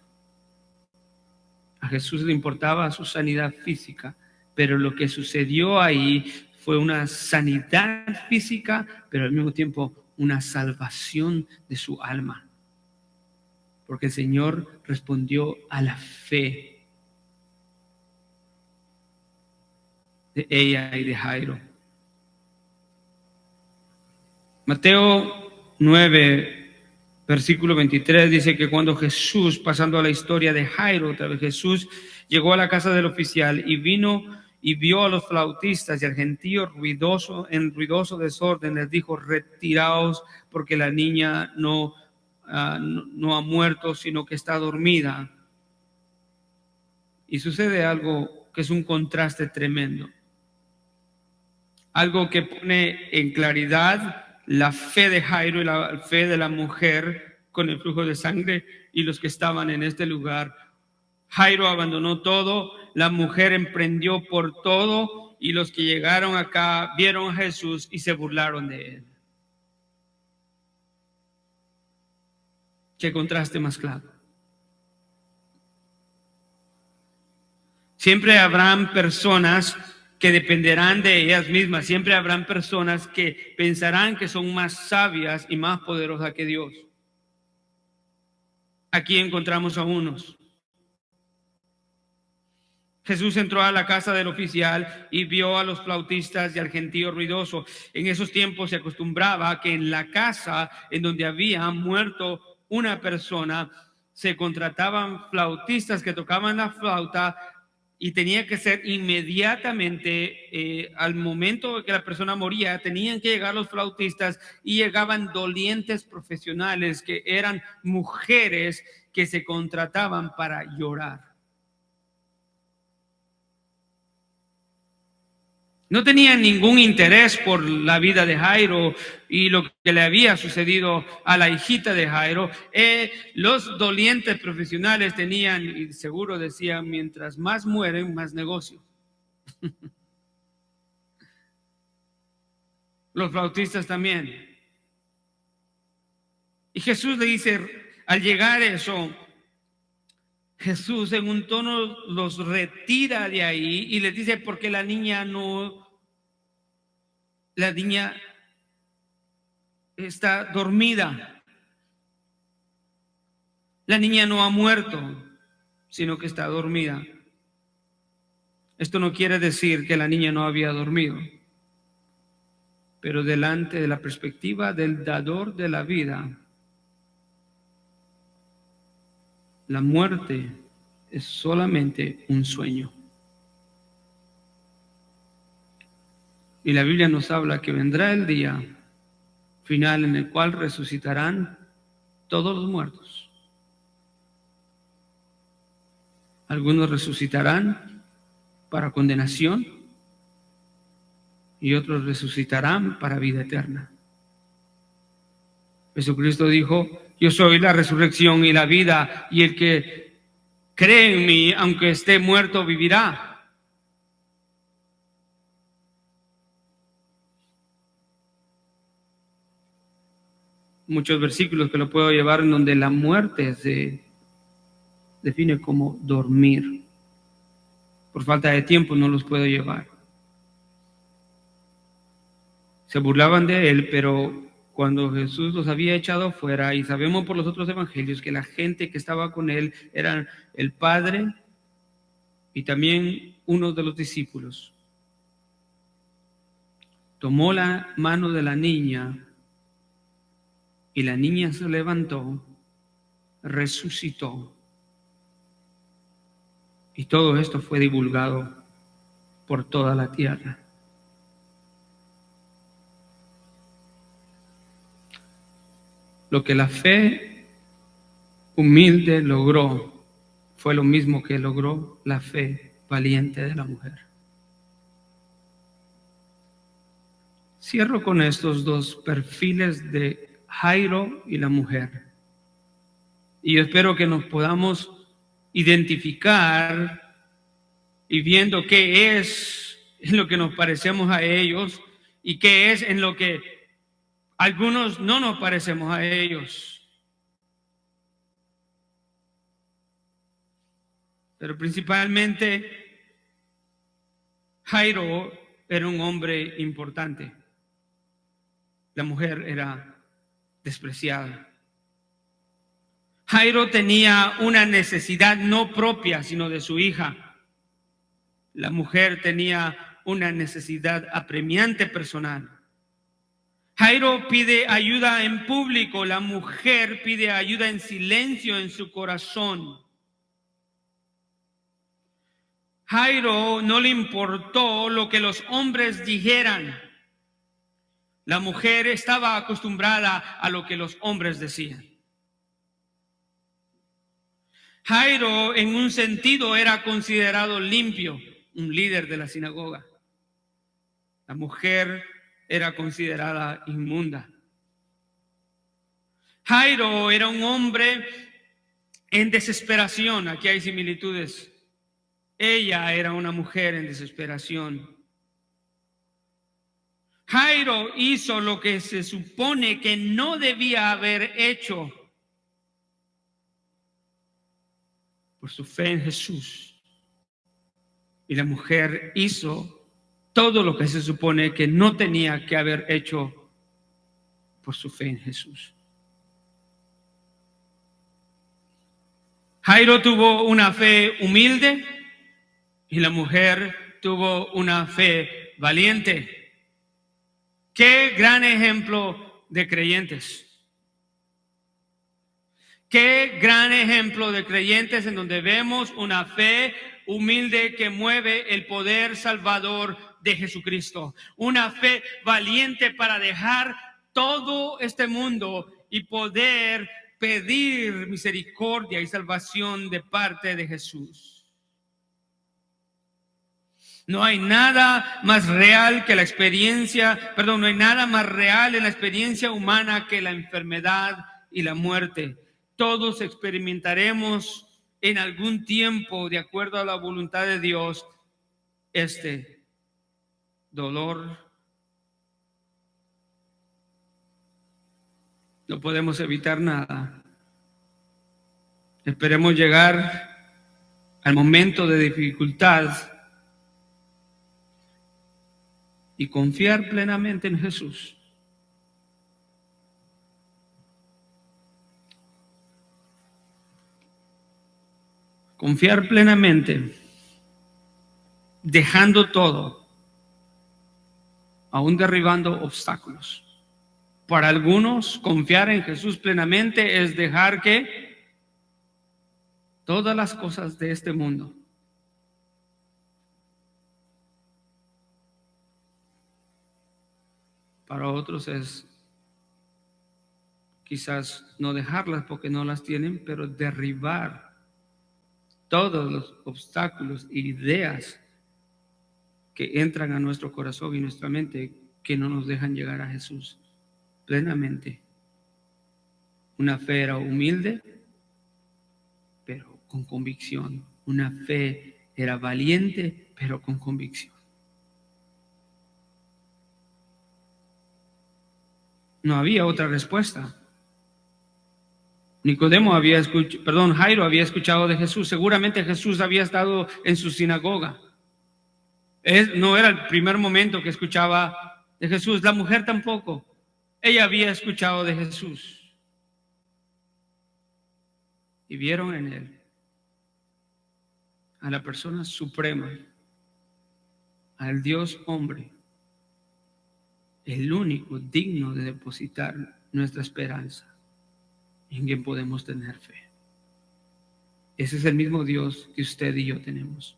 A Jesús le importaba su sanidad física, pero lo que sucedió ahí fue una sanidad física, pero al mismo tiempo una salvación de su alma, porque el Señor respondió a la fe de ella y de Jairo. Mateo 9, versículo 23 dice que cuando Jesús, pasando a la historia de Jairo, otra vez Jesús llegó a la casa del oficial y vino y vio a los flautistas y al gentío en ruidoso desorden, les dijo: retiraos, porque la niña no ha muerto, sino que está dormida. Y sucede algo que es un contraste tremendo. Algo que pone en claridad la fe de Jairo y la fe de la mujer con el flujo de sangre y los que estaban en este lugar. Jairo abandonó todo, la mujer emprendió por todo y los que llegaron acá vieron a Jesús y se burlaron de él. Qué contraste más claro. Siempre habrán personas que dependerán de ellas mismas. Siempre habrán personas que pensarán que son más sabias y más poderosas que Dios. Aquí encontramos a unos. Jesús entró a la casa del oficial y vio a los flautistas y al gentío ruidoso. En esos tiempos se acostumbraba que en la casa en donde había muerto una persona se contrataban flautistas que tocaban la flauta y tenía que ser inmediatamente al momento que la persona moría. Tenían que llegar los flautistas y llegaban dolientes profesionales que eran mujeres que se contrataban para llorar. No tenían ningún interés por la vida de Jairo y lo que le había sucedido a la hijita de Jairo. Los dolientes profesionales tenían, y seguro decían, mientras más mueren, más negocio. Los flautistas también. Y Jesús le dice, al llegar eso, Jesús en un tono los retira de ahí y les dice, porque la niña está dormida. La niña no ha muerto, sino que está dormida. Esto no quiere decir que la niña no había dormido, pero delante de la perspectiva del dador de la vida, la muerte es solamente un sueño. Y la Biblia nos habla que vendrá el día final en el cual resucitarán todos los muertos. Algunos resucitarán para condenación y otros resucitarán para vida eterna. Jesucristo dijo, yo soy la resurrección y la vida, y el que cree en mí, aunque esté muerto, vivirá. Muchos versículos que lo puedo llevar en donde la muerte se define como dormir. Por falta de tiempo no los puedo llevar. Se burlaban de él, pero cuando Jesús los había echado fuera, y sabemos por los otros evangelios que la gente que estaba con él eran el Padre y también uno de los discípulos, tomó la mano de la niña y la niña se levantó, resucitó. Y todo esto fue divulgado por toda la tierra. Lo que la fe humilde logró fue lo mismo que logró la fe valiente de la mujer. Cierro con estos dos perfiles de Jairo y la mujer. Y yo espero que nos podamos identificar y viendo qué es en lo que nos parecemos a ellos y qué es en lo que algunos no nos parecemos a ellos. Pero principalmente Jairo era un hombre importante. La mujer era despreciada. Jairo tenía una necesidad no propia, sino de su hija. La mujer tenía una necesidad apremiante personal. Jairo pide ayuda en público, la mujer pide ayuda en silencio en su corazón. Jairo no le importó lo que los hombres dijeran. La mujer estaba acostumbrada a lo que los hombres decían. Jairo, en un sentido, era considerado limpio, un líder de la sinagoga. La mujer era considerada inmunda. Jairo era un hombre en desesperación. Aquí hay similitudes. Ella era una mujer en desesperación. Jairo hizo lo que se supone que no debía haber hecho por su fe en Jesús. Y la mujer hizo todo lo que se supone que no tenía que haber hecho por su fe en Jesús. Jairo tuvo una fe humilde y la mujer tuvo una fe valiente. Qué gran ejemplo de creyentes. Qué gran ejemplo de creyentes en donde vemos una fe humilde que mueve el poder salvador de Jesucristo. Una fe valiente para dejar todo este mundo y poder pedir misericordia y salvación de parte de Jesús. No hay nada más real que la experiencia, no hay nada más real en la experiencia humana que la enfermedad y la muerte. Todos experimentaremos en algún tiempo, de acuerdo a la voluntad de Dios, este dolor. No podemos evitar nada. Esperemos llegar al momento de dificultad y confiar plenamente en Jesús. Confiar plenamente, dejando todo, aún derribando obstáculos. Para algunos, confiar en Jesús plenamente es dejar que todas las cosas de este mundo. Para otros es quizás no dejarlas porque no las tienen, pero derribar todos los obstáculos e ideas que entran a nuestro corazón y nuestra mente que no nos dejan llegar a Jesús plenamente. Una fe era humilde, pero con convicción. Una fe era valiente, pero con convicción. No había otra respuesta. Jairo había escuchado de Jesús. Seguramente Jesús había estado en su sinagoga. No era el primer momento que escuchaba de Jesús. La mujer tampoco. Ella había escuchado de Jesús. Y vieron en él a la persona suprema, al Dios hombre, el único digno de depositar nuestra esperanza, en quien podemos tener fe. Ese es el mismo Dios que usted y yo tenemos.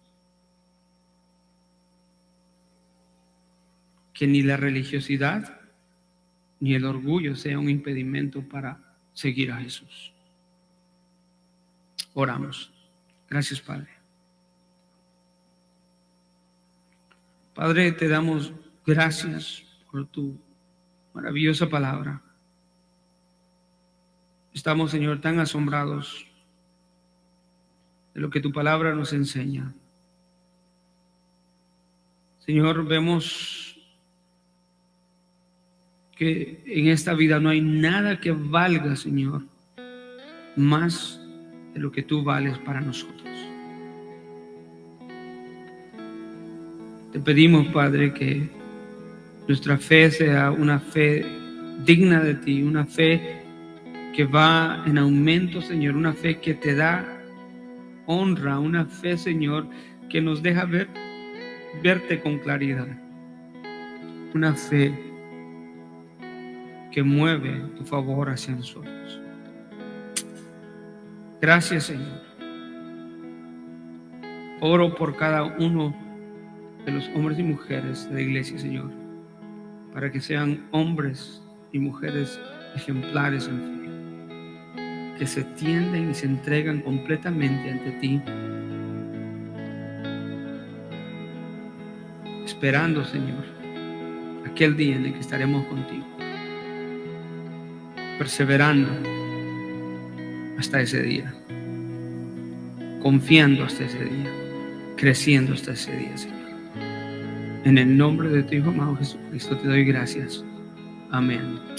Que ni la religiosidad ni el orgullo sea un impedimento para seguir a Jesús. Oramos. Gracias, Padre. Padre, te damos gracias por tu maravillosa palabra. Estamos, Señor, tan asombrados de lo que tu palabra nos enseña. Señor, vemos que en esta vida no hay nada que valga, Señor, más de lo que tú vales para nosotros. Te pedimos, Padre, que nuestra fe sea una fe digna de ti, una fe que va en aumento, Señor, una fe que te da honra, una fe, Señor, que nos deja verte con claridad, una fe que mueve tu favor hacia nosotros. Gracias, Señor. Oro por cada uno de los hombres y mujeres de la iglesia, Señor, para que sean hombres y mujeres ejemplares en fe. que se tienden y se entregan completamente ante ti, esperando, Señor, aquel día en el que estaremos contigo, perseverando hasta ese día, confiando hasta ese día, creciendo hasta ese día, Señor. En el nombre de tu Hijo amado Jesucristo te doy gracias. Amén.